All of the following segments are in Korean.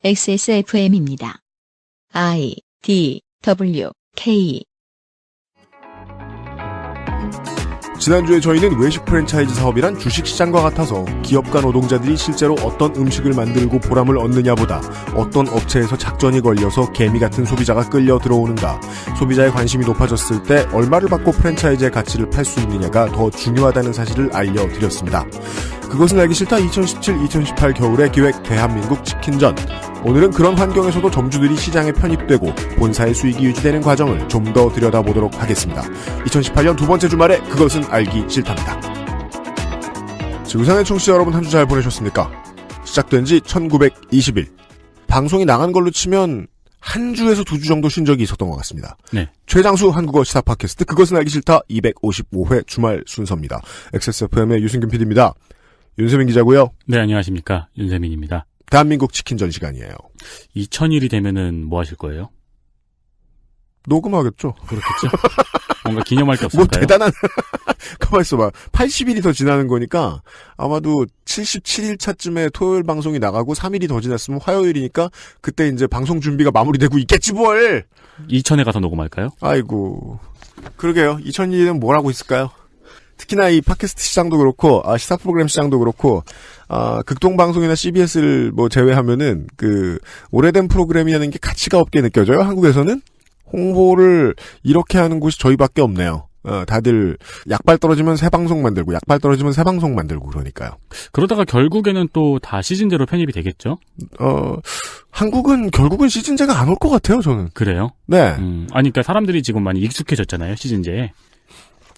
XSFM입니다. I, D, W, K. 지난주에 저희는 외식 프랜차이즈 사업이란 주식시장과 같아서 기업가 노동자들이 실제로 어떤 음식을 만들고 보람을 얻느냐보다 어떤 업체에서 작전이 걸려서 개미 같은 소비자가 끌려 들어오는가, 소비자의 관심이 높아졌을 때 얼마를 받고 프랜차이즈의 가치를 팔 수 있느냐가 더 중요하다는 사실을 알려드렸습니다. 그것은 알기 싫다 2017-2018 겨울의 기획 대한민국 치킨전. 오늘은 그런 환경에서도 점주들이 시장에 편입되고 본사의 수익이 유지되는 과정을 좀 더 들여다보도록 하겠습니다. 2018년 두 번째 주말에 그것은 알기 싫답니다. 지구상의 청취자 여러분, 한 주 잘 보내셨습니까? 시작된 지 1920일. 방송이 나간 걸로 치면 한 주에서 두 주 정도 쉰 적이 있었던 것 같습니다. 네. 최장수 한국어 시사 팟캐스트 그것은 알기 싫다 255회 주말 순서입니다. XSFM의 유승균 PD입니다. 윤세민 기자고요. 네, 안녕하십니까. 윤세민입니다. 대한민국 치킨전 시간이에요. 2000일이 되면은 뭐 하실 거예요? 녹음하겠죠. 그렇겠죠. 뭔가 기념할 게 없을까요? 뭐 대단한 가만 있어봐. 80일이 더 지나는 거니까 아마도 77일 차쯤에 토요일 방송이 나가고 3일이 더 지났으면 화요일이니까 그때 이제 방송 준비가 마무리되고 있겠지 뭘. 2000에 가서 녹음할까요? 아이고. 그러게요. 2000일에는 뭘 하고 있을까요? 특히나 이 팟캐스트 시장도 그렇고, 시사 프로그램 시장도 그렇고, 극동방송이나 CBS를 뭐 제외하면은, 오래된 프로그램이라는 게 가치가 없게 느껴져요, 한국에서는? 홍보를 이렇게 하는 곳이 저희밖에 없네요. 다들 약발 떨어지면 새 방송 만들고, 약발 떨어지면 새 방송 만들고 그러니까요. 그러다가 결국에는 또 다 시즌제로 편입이 되겠죠? 한국은 결국은 시즌제가 안 올 것 같아요, 저는. 그래요? 네. 그러니까 사람들이 지금 많이 익숙해졌잖아요, 시즌제에.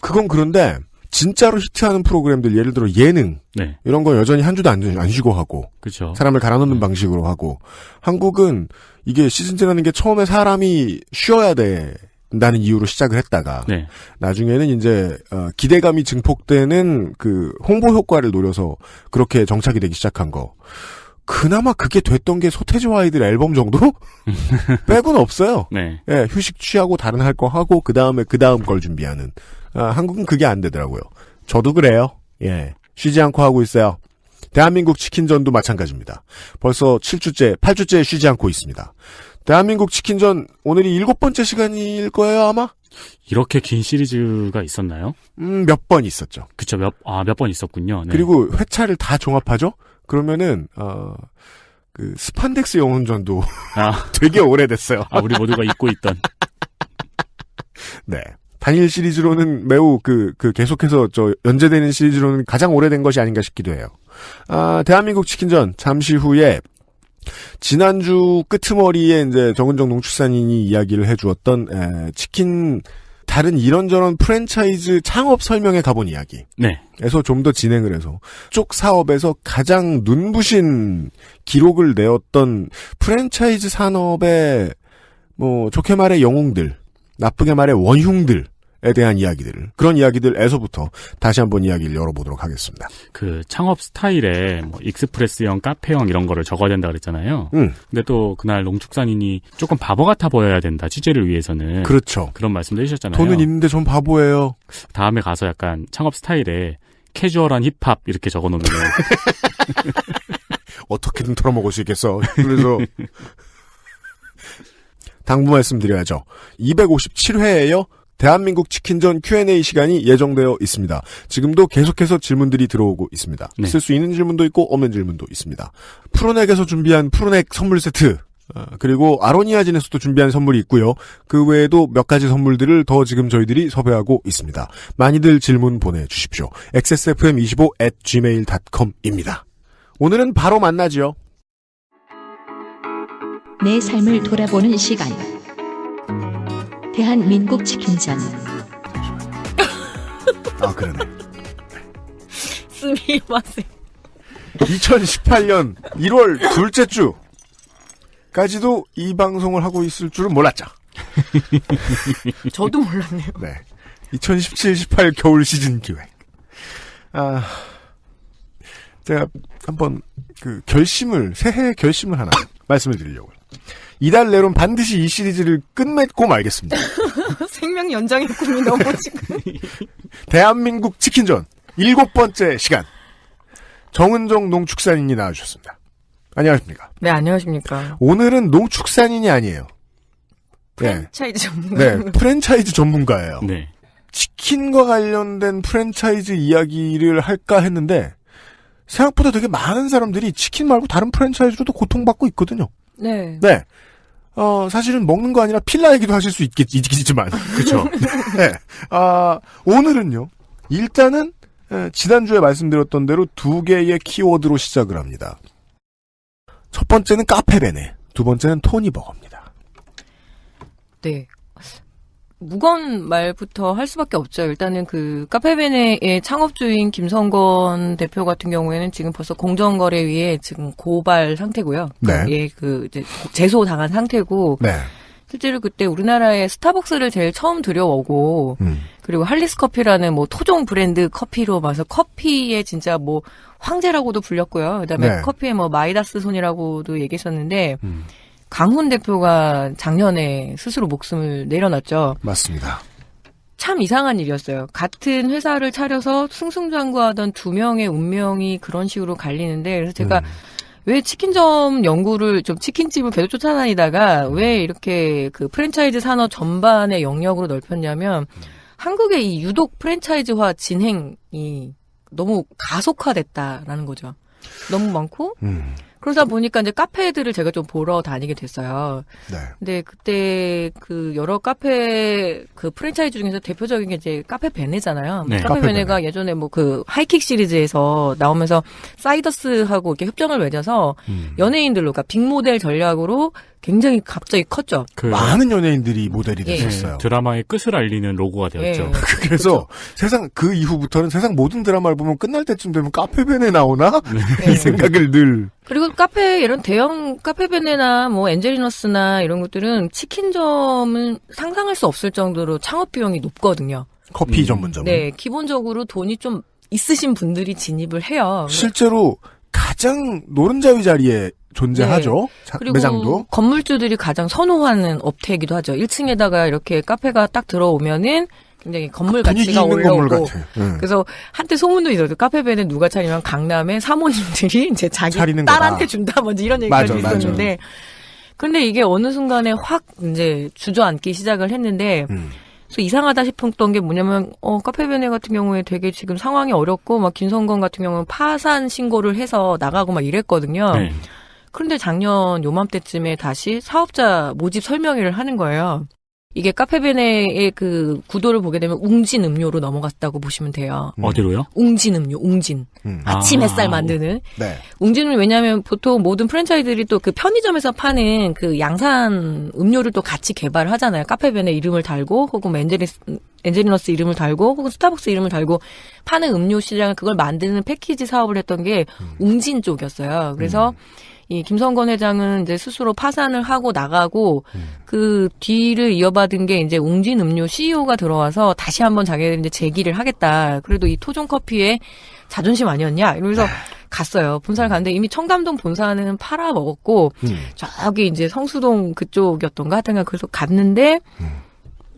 그건 그런데, 진짜로 히트하는 프로그램들, 예를 들어 예능, 네. 이런 거 여전히 한 주도 안 쉬고 하고, 그렇죠. 사람을 갈아넣는 방식으로 하고, 한국은 이게 시즌제라는 게 처음에 사람이 쉬어야 된다는 이유로 시작을 했다가, 네. 나중에는 이제 기대감이 증폭되는 홍보 효과를 노려서 그렇게 정착이 되기 시작한 거. 그나마 그게 됐던 게 서태지와 아이들 앨범 정도? 빼고는 없어요. 네. 예, 휴식 취하고 다른 할 거 하고 그 다음 걸 준비하는. 한국은 그게 안 되더라고요. 저도 그래요. 예. 쉬지 않고 하고 있어요. 대한민국 치킨전도 마찬가지입니다. 벌써 7주째, 8주째 쉬지 않고 있습니다. 대한민국 치킨전 오늘이 7번째 시간일 거예요, 아마? 이렇게 긴 시리즈가 있었나요? 몇 번 있었죠. 그쵸, 몇 번 있었군요. 네. 그리고 회차를 다 종합하죠? 그러면은, 스판덱스 영혼전도 되게 오래됐어요. 우리 모두가 잊고 있던. 네. 단일 시리즈로는 매우 계속해서 연재되는 시리즈로는 가장 오래된 것이 아닌가 싶기도 해요. 대한민국 치킨전 잠시 후에 지난주 끄트머리에 이제 정은정 농축산인이 이야기를 해주었던 치킨 다른 이런저런 프랜차이즈 창업 설명회 가본 이야기. 네. 에서 좀 더 진행을 해서 쪽 사업에서 가장 눈부신 기록을 내었던 프랜차이즈 산업의 좋게 말해 영웅들, 나쁘게 말해 원흉들에 대한 이야기들을, 그런 이야기들에서부터 다시 한번 이야기를 열어보도록 하겠습니다. 창업 스타일에 익스프레스형, 카페형 이런 거를 적어야 된다 그랬잖아요. 근데 또 그날 농축산인이 조금 바보 같아 보여야 된다, 취재를 위해서는. 그렇죠. 그런 말씀도 해주셨잖아요. 돈은 있는데 전 바보예요. 다음에 가서 약간 창업 스타일에 캐주얼한 힙합 이렇게 적어놓으면 어떻게든 털어먹을 수 있겠어. 그래서 당부 말씀드려야죠. 257회에요. 대한민국 치킨전 Q&A 시간이 예정되어 있습니다. 지금도 계속해서 질문들이 들어오고 있습니다. 네. 쓸 수 있는 질문도 있고 없는 질문도 있습니다. 푸르넥에서 준비한 푸르넥 선물 세트, 그리고 아로니아진에서도 준비한 선물이 있고요. 그 외에도 몇 가지 선물들을 더 지금 저희들이 섭외하고 있습니다. 많이들 질문 보내주십시오. xsfm25@gmail.com입니다. 오늘은 바로 만나지요. 내 삶을 돌아보는 시간. 대한민국 치킨전. 그러네. 스미마세. 2018년 1월 둘째 주까지도 이 방송을 하고 있을 줄은 몰랐죠. 저도 몰랐네요. 네. 2017-18 겨울 시즌 기획. 제가 한번 새해 결심을 하나 말씀을 드리려고요. 이달 내로는 반드시 이 시리즈를 끝맺고 말겠습니다. 생명 연장의 꿈이 너무 지금. 대한민국 치킨전 7번째 시간. 정은정 농축산인이 나와주셨습니다. 안녕하십니까. 네, 안녕하십니까. 오늘은 농축산인이 아니에요. 프랜차이즈 전문가. 네, 프랜차이즈 전문가예요. 네. 치킨과 관련된 프랜차이즈 이야기를 할까 했는데 생각보다 되게 많은 사람들이 치킨 말고 다른 프랜차이즈로도 고통받고 있거든요. 네. 네. 사실은 먹는 거 아니라 필라 얘기도 하실 수 있겠지만. 그렇죠. 네. 오늘은요. 일단은 지난주에 말씀드렸던 대로 두 개의 키워드로 시작을 합니다. 첫 번째는 카페베네, 두 번째는 토니버거입니다. 네. 무거운 말부터 할 수밖에 없죠. 일단은 그 카페베네의 창업주인 김성건 대표 같은 경우에는 지금 벌써 공정거래위에 지금 고발 상태고요. 네. 예, 이제 제소 당한 상태고. 네. 실제로 그때 우리나라에 스타벅스를 제일 처음 들여오고, 그리고 할리스 커피라는 뭐 토종 브랜드 커피로 봐서 커피에 진짜 뭐 황제라고도 불렸고요. 그다음에 네. 커피에 뭐 마이다스 손이라고도 얘기했었는데, 강훈 대표가 작년에 스스로 목숨을 내려놨죠. 맞습니다. 참 이상한 일이었어요. 같은 회사를 차려서 승승장구하던 두 명의 운명이 그런 식으로 갈리는데, 그래서 제가 왜 치킨점 연구를 좀 치킨집을 계속 쫓아다니다가 왜 이렇게 그 프랜차이즈 산업 전반의 영역으로 넓혔냐면, 한국의 이 유독 프랜차이즈화 진행이 너무 가속화됐다라는 거죠. 너무 많고, 그러다 보니까 이제 카페들을 제가 좀 보러 다니게 됐어요. 네. 근데 그때 그 여러 카페 그 프랜차이즈 중에서 대표적인 게 이제 카페 베네잖아요. 네. 카페 베네가 예전에 뭐 그 하이킥 시리즈에서 나오면서 사이더스하고 이렇게 협정을 맺어서 연예인들로, 그러니까 빅모델 전략으로 굉장히 갑자기 컸죠. 많은 연예인들이 모델이 예. 됐었어요. 드라마의 끝을 알리는 로고가 되었죠. 예. 그래서 세상 그 이후부터는 세상 모든 드라마를 보면 끝날 때쯤 되면 카페벤에 나오나 네. 이 생각을 늘. 그리고 카페 이런 대형 카페베네나 뭐 엔젤리너스나 이런 것들은 치킨점은 상상할 수 없을 정도로 창업 비용이 높거든요. 커피 전문점은. 네, 기본적으로 돈이 좀 있으신 분들이 진입을 해요. 실제로 가장 노른자위 자리에 존재하죠. 그리고 매장도. 건물주들이 가장 선호하는 업태이기도 하죠. 1층에다가 이렇게 카페가 딱 들어오면은 굉장히 건물 분위기 가치가 있는 건물 올라오고. 같아. 그래서 한때 소문도 있었어요. 카페베네 누가 차리면 강남에 사모님들이 이제 자기 차리는 딸한테 거다. 준다 먼저 이런 얘기까지 맞아. 있었는데. 그런데 이게 어느 순간에 확 이제 주저앉기 시작을 했는데 그래서 이상하다 싶었던 게 뭐냐면 카페베네 같은 경우에 되게 지금 상황이 어렵고 막 김성건 같은 경우는 파산 신고를 해서 나가고 막 이랬거든요. 네. 그런데 작년 요맘때쯤에 다시 사업자 모집 설명회를 하는 거예요. 이게 카페베네의 그 구도를 보게 되면 웅진 음료로 넘어갔다고 보시면 돼요. 어디로요? 웅진 음료, 웅진. 아침 햇살 만드는. 네. 웅진은 왜냐하면 보통 모든 프랜차이즈들이 또 그 편의점에서 파는 그 양산 음료를 또 같이 개발을 하잖아요. 카페베네 이름을 달고 혹은 뭐 엔젤리너스 이름을 달고 혹은 스타벅스 이름을 달고 파는 음료 시장을 그걸 만드는 패키지 사업을 했던 게 웅진 쪽이었어요. 그래서 이 김성건 회장은 이제 스스로 파산을 하고 나가고 그 뒤를 이어받은 게 이제 웅진 음료 CEO가 들어와서 다시 한번 자기들 이제 재기를 하겠다. 그래도 이 토종 커피에 자존심 아니었냐 이러면서 갔어요. 본사를 갔는데 이미 청담동 본사는 팔아 먹었고 저기 이제 성수동 그쪽이었던가 하여튼 그래서 갔는데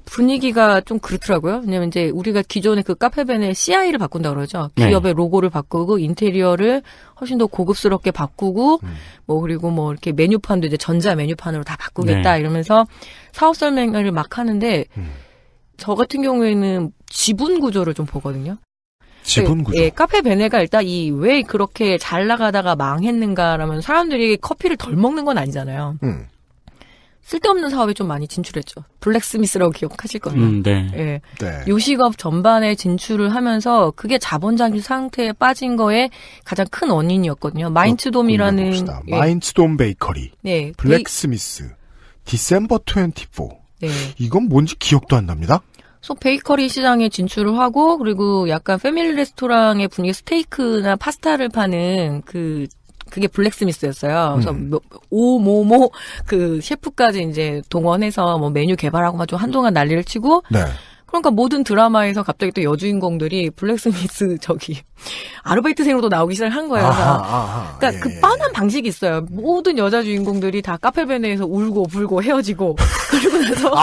분위기가 좀 그렇더라고요. 왜냐면 이제 우리가 기존의 그 카페벤의 CI를 바꾼다 그러죠. 기업의 로고를 바꾸고 인테리어를 훨씬 더 고급스럽게 바꾸고 뭐 그리고 뭐 이렇게 메뉴판도 이제 전자 메뉴판으로 다 바꾸겠다 이러면서 사업 설명회를 막 하는데 저 같은 경우에는 지분 구조를 좀 보거든요. 지분 구조. 예, 카페베네가 일단 이 왜 그렇게 잘 나가다가 망했는가라면 사람들이 커피를 덜 먹는 건 아니잖아요. 쓸데없는 사업에 좀 많이 진출했죠. 블랙스미스라고 기억하실 겁니다. 네. 예. 네. 요식업 전반에 진출을 하면서 그게 자본장기 상태에 빠진 거에 가장 큰 원인이었거든요. 마인츠돔이라는 마인츠돔 베이커리, 네, 블랙스미스, 디셈버 24. 네. 이건 뭔지 기억도 안 납니다. 그래서 베이커리 시장에 진출을 하고 그리고 약간 패밀리 레스토랑의 분위기 스테이크나 파스타를 파는 그게 블랙스미스였어요. 그래서 오모모 그 셰프까지 이제 동원해서 뭐 메뉴 개발하고 막 좀 한동안 난리를 치고. 네. 그러니까 모든 드라마에서 갑자기 또 여주인공들이 블랙스미스 아르바이트생으로도 나오기 시작한 거예요. 그러니까 예, 그 뻔한 방식이 있어요. 모든 여자 주인공들이 다 카페베네에서 울고 불고 헤어지고 그리고 나서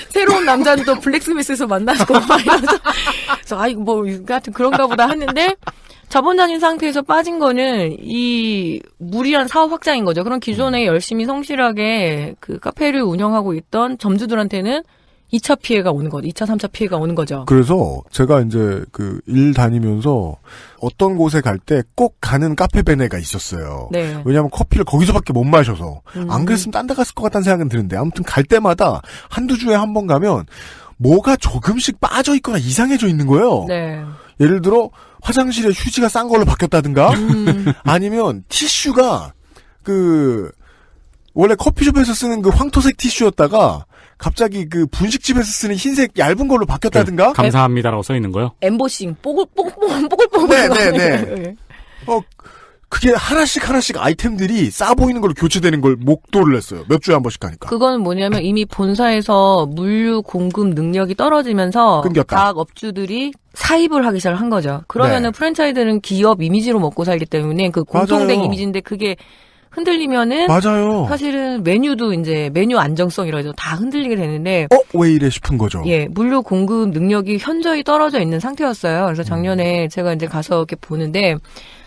새로운 남자는 또 블랙스미스에서 만나고 막 이러면서 그래서 이거 뭐 하여튼 그런가 보다 했는데 자본단인 상태에서 빠진 거는 이 무리한 사업 확장인 거죠. 그럼 기존에 열심히 성실하게 그 카페를 운영하고 있던 점주들한테는 2차 피해가 오는 거죠. 2차, 3차 피해가 오는 거죠. 그래서 제가 이제 그 일 다니면서 어떤 곳에 갈 때 꼭 가는 카페 베네가 있었어요. 네. 왜냐하면 커피를 거기서밖에 못 마셔서 안 그랬으면 딴 데 갔을 것 같다는 생각은 드는데 아무튼 갈 때마다 한두 주에 한 번 가면 뭐가 조금씩 빠져 있거나 이상해져 있는 거예요. 네. 예를 들어 화장실에 휴지가 싼 걸로 바뀌었다든가 아니면 티슈가 그 원래 커피숍에서 쓰는 그 황토색 티슈였다가 갑자기 그 분식집에서 쓰는 흰색 얇은 걸로 바뀌었다든가 감사합니다라고 써 있는 거요? 엠보싱 뽀글뽀글 네네네. 그게 하나씩 아이템들이 싸 보이는 걸로 교체되는 걸 목도를 냈어요. 몇 주에 한 번씩 가니까. 그건 뭐냐면 이미 본사에서 물류 공급 능력이 떨어지면서 끊겼다. 각 업주들이 사입을 하기 시작한 거죠. 그러면은 네. 프랜차이즈는 기업 이미지로 먹고 살기 때문에 그 공통된 맞아요. 이미지인데 그게 흔들리면은 맞아요. 사실은 메뉴도 이제 메뉴 안정성이라 해서 다 흔들리게 되는데 왜 이래 싶은 거죠. 예, 물류 공급 능력이 현저히 떨어져 있는 상태였어요. 그래서 작년에 제가 이제 가서 이렇게 보는데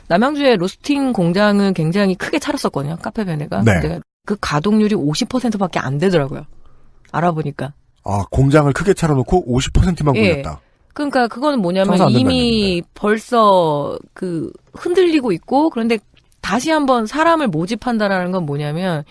남양주의 로스팅 공장은 굉장히 크게 차렸었거든요. 카페 베네가. 네. 근데 그 가동률이 50%밖에 안 되더라고요. 알아보니까. 아, 공장을 크게 차려놓고 50%만 예. 굴렸다. 그러니까 그거는 뭐냐면 청소 안 된다는 이미 얘기인데. 벌써 그 흔들리고 있고 그런데 다시 한번 사람을 모집한다라는 건 뭐냐면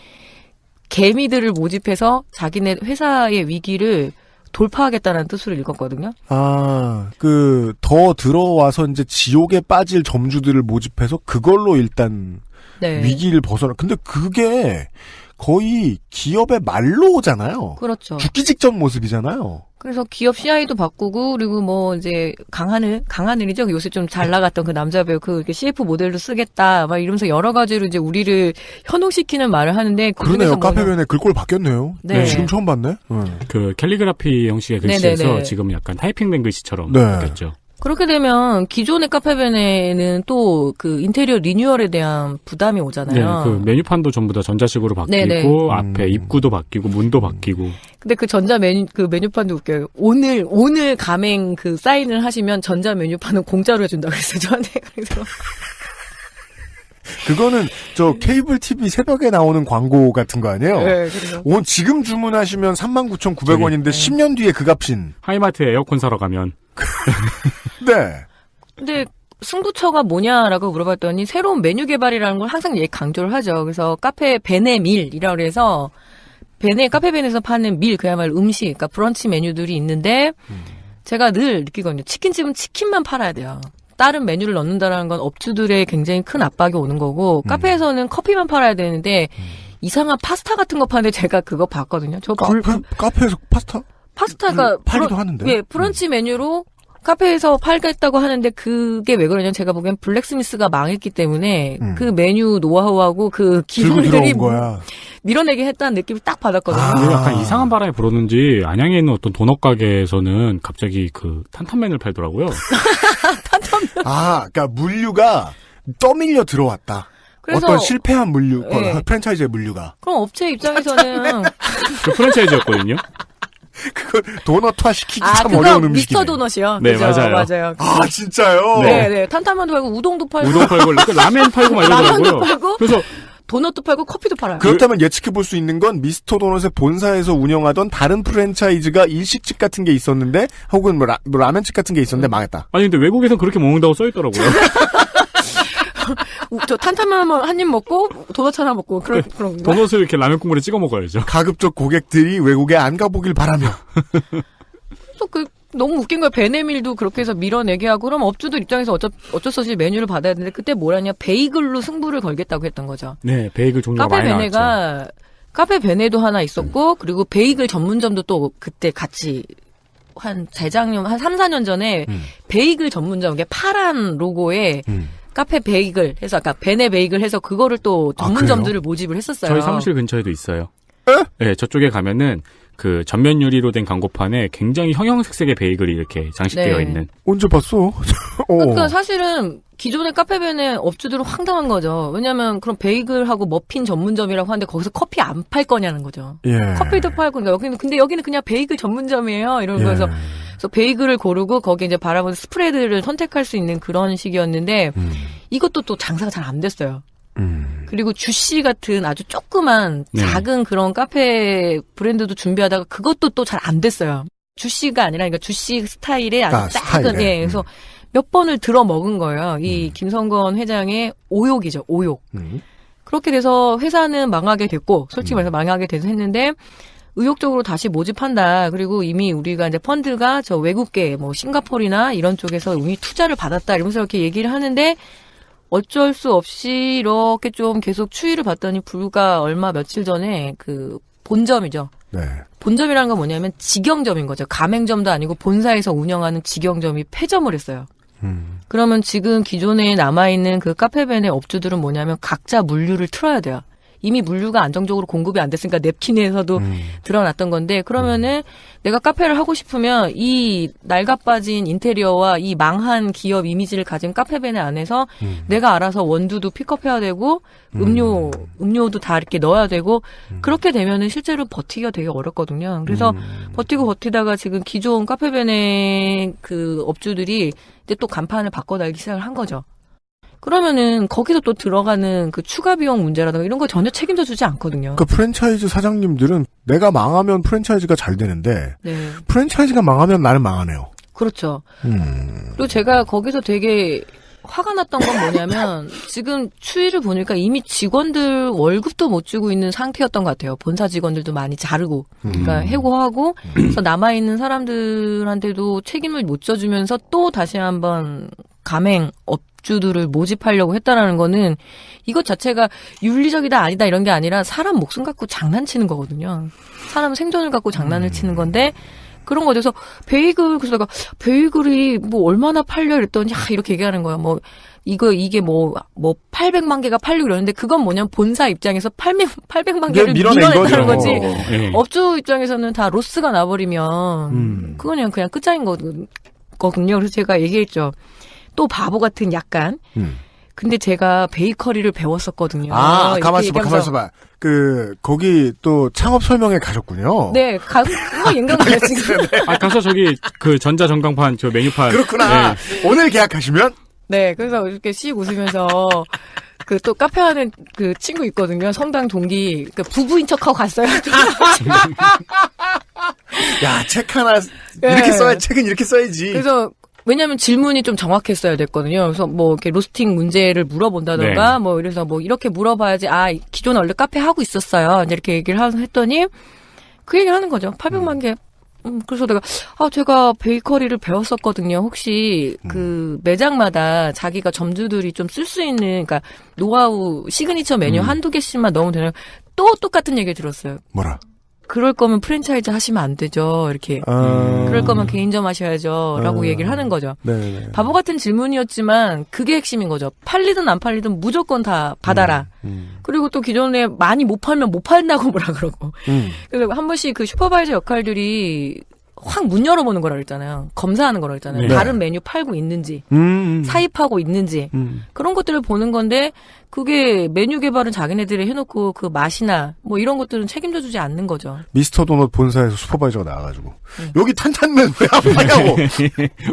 개미들을 모집해서 자기네 회사의 위기를 돌파하겠다는 뜻으로 읽었거든요. 더 들어와서 이제 지옥에 빠질 점주들을 모집해서 그걸로 일단 네. 위기를 벗어나. 근데 그게 거의 기업의 말로잖아요. 그렇죠. 죽기 직전 모습이잖아요. 그래서 기업 CI도 바꾸고 그리고 뭐 이제 강하늘이죠. 요새 좀 잘 나갔던 그 남자 배우 그 CF 모델도 쓰겠다 막 이러면서 여러 가지로 이제 우리를 현혹시키는 말을 하는데 그러네요. 카페변에 글꼴 바뀌었네요. 네. 지금 처음 봤네. 그 캘리그라피 형식의 글씨에서 네네네. 지금 약간 타이핑된 글씨처럼 네. 바뀌었죠. 그렇게 되면 기존의 카페벤에는 또 그 인테리어 리뉴얼에 대한 부담이 네, 오잖아요. 그 메뉴판도 전부 다 전자식으로 바뀌고 네네. 앞에 입구도 바뀌고 문도 바뀌고. 근데 그 전자 메뉴판도 웃겨요. 오늘 가맹 그 사인을 하시면 전자 메뉴판은 공짜로 해준다고 했어요, 저한테. 그래서. 그거는 저 케이블 TV 새벽에 나오는 광고 같은 거 아니에요? 네, 그래서. 지금 주문하시면 39,900원인데 10년 뒤에 그 값인. 하이마트 에어컨 사러 가면. 네. 근데 승부처가 뭐냐라고 물어봤더니 새로운 메뉴 개발이라는 걸 항상 강조를 하죠. 그래서 카페 베네 밀이라고 해서 카페 베네에서 파는 밀 그야말로 음식, 그러니까 브런치 메뉴들이 있는데 제가 늘 느끼거든요. 치킨집은 치킨만 팔아야 돼요. 다른 메뉴를 넣는다라는 건 업주들의 굉장히 큰 압박이 오는 거고 카페에서는 커피만 팔아야 되는데 이상한 파스타 같은 거 파는데 제가 그거 봤거든요. 카페에서 파스타가 팔기도 하는데. 예, 브런치 메뉴로 카페에서 팔겠다고 하는데 그게 왜 그러냐면 제가 보기엔 블랙스미스가 망했기 때문에 그 메뉴 노하우하고 그 기술들이 밀어내게 했다는 느낌을 딱 받았거든요. 약간 이상한 바람이 불었는지 안양에 있는 어떤 도넛 가게에서는 갑자기 그 탄탄면을 팔더라고요. 탄탄면. 그러니까 물류가 떠밀려 들어왔다. 그래서 어떤 실패한 물류, 네. 프랜차이즈의 물류가. 그럼 업체 입장에서는 그 프랜차이즈였거든요. 그거 도넛화 시키기 참 어려운 음식이네. 미스터 도넛이요. 네, 그죠? 맞아요. 진짜요? 네. 탄탄면도 팔고 우동도 팔고 우동 팔고 라면 팔고 막 이러더라고요. 라면도 팔고 그래서 도넛도 팔고 커피도 팔아요. 그렇다면 예측해 볼 수 있는 건 미스터 도넛의 본사에서 운영하던 다른 프랜차이즈가 일식집 같은 게 있었는데 혹은 뭐 라면집 같은 게 있었는데 망했다. 아니 근데 외국에선 그렇게 먹는다고 써 있더라고요. 저 탄탄면 한 입 먹고 도넛 하나 먹고 그런 거. 도넛을 이렇게 라면 국물에 찍어 먹어야죠. 가급적 고객들이 외국에 안 가보길 바라며. 또 너무 웃긴 거예요. 베네밀도 그렇게 해서 밀어내게 하고 그럼 업주들 입장에서 어쩔 수 없이 메뉴를 받아야 되는데 그때 뭐라냐 베이글로 승부를 걸겠다고 했던 거죠. 네, 베이글 종류가 많이 나왔죠. 카페 베네도 하나 있었고 그리고 베이글 전문점도 또 그때 같이 한 3, 4년 전에 베이글 전문점 이게 파란 로고에 카페 베이글 해서 아까 베네 베이글 해서 그거를 또 전문점들을 모집을 했었어요. 저희 사무실 근처에도 있어요. 에? 네, 저쪽에 가면은 그 전면 유리로 된 광고판에 굉장히 형형색색의 베이글이 이렇게 장식되어 네. 있는. 언제 봤어? 그러니까 사실은 기존의 카페벤의 업주들은 황당한 거죠. 왜냐하면 그럼 베이글하고 머핀 전문점이라고 하는데 거기서 커피 안 팔 거냐는 거죠. 예. 커피도 팔고 그러니까 근데 여기는 그냥 베이글 전문점이에요. 이런 거에서 그래서 베이글을 고르고 거기에 이제 바라보는 스프레드를 선택할 수 있는 그런 식이었는데 이것도 또 장사가 잘 안 됐어요. 그리고 주시 같은 아주 조그만 작은 그런 카페 브랜드도 준비하다가 그것도 또 잘 안 됐어요. 주시가 아니라 그러니까 주시 스타일의 아주 작은 예. 그래서 몇 번을 들어 먹은 거예요. 이 김성건 회장의 오욕이죠. 오욕. 그렇게 돼서 회사는 망하게 됐고 솔직히 말해서 망하게 돼서 했는데 의욕적으로 다시 모집한다. 그리고 이미 우리가 이제 펀드가 저 외국계 뭐 싱가포르나 이런 쪽에서 이미 투자를 받았다. 이러면서 이렇게 얘기를 하는데 어쩔 수 없이 이렇게 좀 계속 추이를 봤더니 불과 얼마 며칠 전에 그 본점이죠. 네. 본점이라는 건 뭐냐면 직영점인 거죠. 가맹점도 아니고 본사에서 운영하는 직영점이 폐점을 했어요. 그러면 지금 기존에 남아있는 그 카페벤의 업주들은 뭐냐면 각자 물류를 틀어야 돼요. 이미 물류가 안정적으로 공급이 안 됐으니까 냅킨에서도 드러났던 건데 그러면은 내가 카페를 하고 싶으면 이 낡아빠진 인테리어와 이 망한 기업 이미지를 가진 카페벤의 안에서 내가 알아서 원두도 픽업해야 되고 음료도 다 이렇게 넣어야 되고 그렇게 되면은 실제로 버티기가 되게 어렵거든요. 그래서 버티다가 지금 기존 카페벤의 그 업주들이 이제 또 간판을 바꿔달기 시작을 한 거죠. 그러면은 거기서 또 들어가는 그 추가 비용 문제라든가 이런 거 전혀 책임져 주지 않거든요. 그 프랜차이즈 사장님들은 내가 망하면 프랜차이즈가 잘 되는데 네. 프랜차이즈가 망하면 나는 망하네요. 그렇죠. 그리고 제가 거기서 되게 화가 났던 건 뭐냐면 지금 추이를 보니까 이미 직원들 월급도 못 주고 있는 상태였던 것 같아요. 본사 직원들도 많이 자르고 그러니까 해고하고 그래서 남아있는 사람들한테도 책임을 못 져주면서 또 다시 한번 가맹 업주들을 모집하려고 했다라는 거는 이것 자체가 윤리적이다 아니다 이런 게 아니라 사람 목숨 갖고 장난치는 거거든요. 사람 생존을 갖고 장난을 치는 건데 그런 거 돼서 베이글 그래서 내가 베이글이 뭐 얼마나 팔려 이랬더니 이렇게 얘기하는 거야. 뭐 이게 뭐 800만 개가 팔리고 이러는데 그건 뭐냐면 본사 입장에서 800만 개를 밀어냈다는 거지. 네. 업주 입장에서는 다 로스가 나버리면 그건 그냥 끝장인 거거든요. 그래서 제가 얘기했죠. 또 바보 같은 약간. 근데 제가 베이커리를 배웠었거든요. 가만있어 봐. 거기 또 창업 설명회 가셨군요. 네, 그거 연관가요, 지금. 가서 저기, 전자전광판, 메뉴판. 그렇구나. 네. 오늘 계약하시면? 네, 그래서 이렇게 씩 웃으면서, 또 카페 하는 그 친구 있거든요. 성당 동기. 부부인 척하고 갔어요. 야, 책 하나, 이렇게 책은 이렇게 써야지. 그래서, 왜냐면 질문이 좀 정확했어야 됐거든요. 그래서 이렇게 로스팅 문제를 물어본다던가, 네. 이래서 이렇게 물어봐야지, 기존에 원래 카페 하고 있었어요. 이렇게 얘기를 했더니, 그 얘기를 하는 거죠. 800만 개. 그래서 내가, 제가 베이커리를 배웠었거든요. 혹시, 매장마다 자기가 점주들이 좀 쓸 수 있는, 그러니까, 노하우, 시그니처 메뉴 한두 개씩만 넣으면 되나요? 또 똑같은 얘기를 들었어요. 뭐라? 그럴 거면 프랜차이즈 하시면 안 되죠. 이렇게. 그럴 거면 개인점 하셔야죠. 라고 얘기를 하는 거죠. 네네. 바보 같은 질문이었지만 그게 핵심인 거죠. 팔리든 안 팔리든 무조건 다 받아라. 그리고 또 기존에 많이 못 팔면 못 판다고 뭐라 그러고. 그래서 한 번씩 그 슈퍼바이저 역할들이 확 문 열어보는 거라 그랬잖아요. 검사하는 거라 그랬잖아요. 네. 다른 메뉴 팔고 있는지, 사입하고 있는지, 그런 것들을 보는 건데, 그게 메뉴 개발은 자기네들이 해놓고 그 맛이나 이런 것들은 책임져주지 않는 거죠. 미스터 도넛 본사에서 슈퍼바이저가 나와가지고 여기 탄탄면 왜 안 파냐고.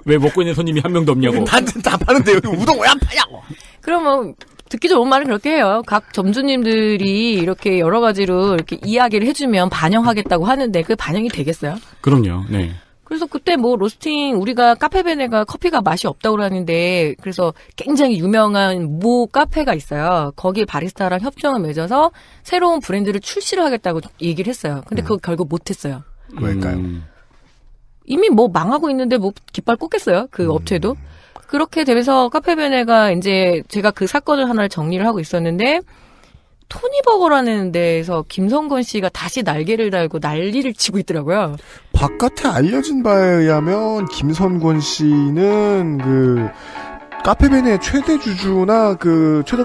왜 먹고 있는 손님이 한 명도 없냐고. 탄탄 다 파는데 여기 우동 왜 안 파냐고. 그러면 듣기 좋은 말은 그렇게 해요. 각 점주님들이 이렇게 여러 가지로 이렇게 이야기를 해주면 반영하겠다고 하는데 그게 반영이 되겠어요? 그럼요. 네. 그래서 그때 로스팅 우리가 카페베네가 커피가 맛이 없다고 그러는데 그래서 굉장히 유명한 모 카페가 있어요. 거기 바리스타랑 협정을 맺어서 새로운 브랜드를 출시를 하겠다고 얘기를 했어요. 근데 그거 결국 못했어요. 왜일까요? 이미 망하고 있는데 깃발 꽂겠어요? 그 업체도. 그렇게 되면서 카페베네가 이제 제가 그 사건을 하나를 정리를 하고 있었는데 토니버거라는 데에서 김성건 씨가 다시 날개를 달고 난리를 치고 있더라고요. 바깥에 알려진 바에 의하면 김성건 씨는 카페베네의 최대 주주나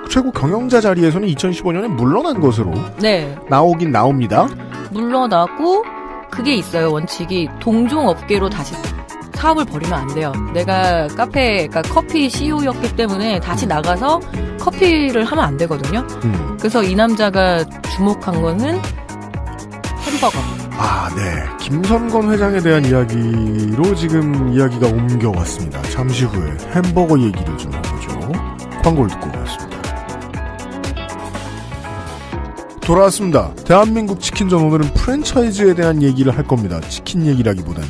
최고 경영자 자리에서는 2015년에 물러난 것으로 나오긴 나옵니다. 물러나고 그게 있어요. 원칙이 동종업계로 다시 사업을 벌이면 안 돼요. 내가 그러니까 커피 CEO였기 때문에 다시 나가서 커피를 하면 안 되거든요. 그래서 이 남자가 주목한 거는 햄버거. 네. 김선건 회장에 대한 이야기로 지금 이야기가 옮겨왔습니다. 잠시 후에 햄버거 얘기를 좀 해보죠. 광고를 듣고 오겠습니다. 돌아왔습니다. 대한민국 치킨전 오늘은 프랜차이즈에 대한 얘기를 할 겁니다. 치킨 얘기라기보다는.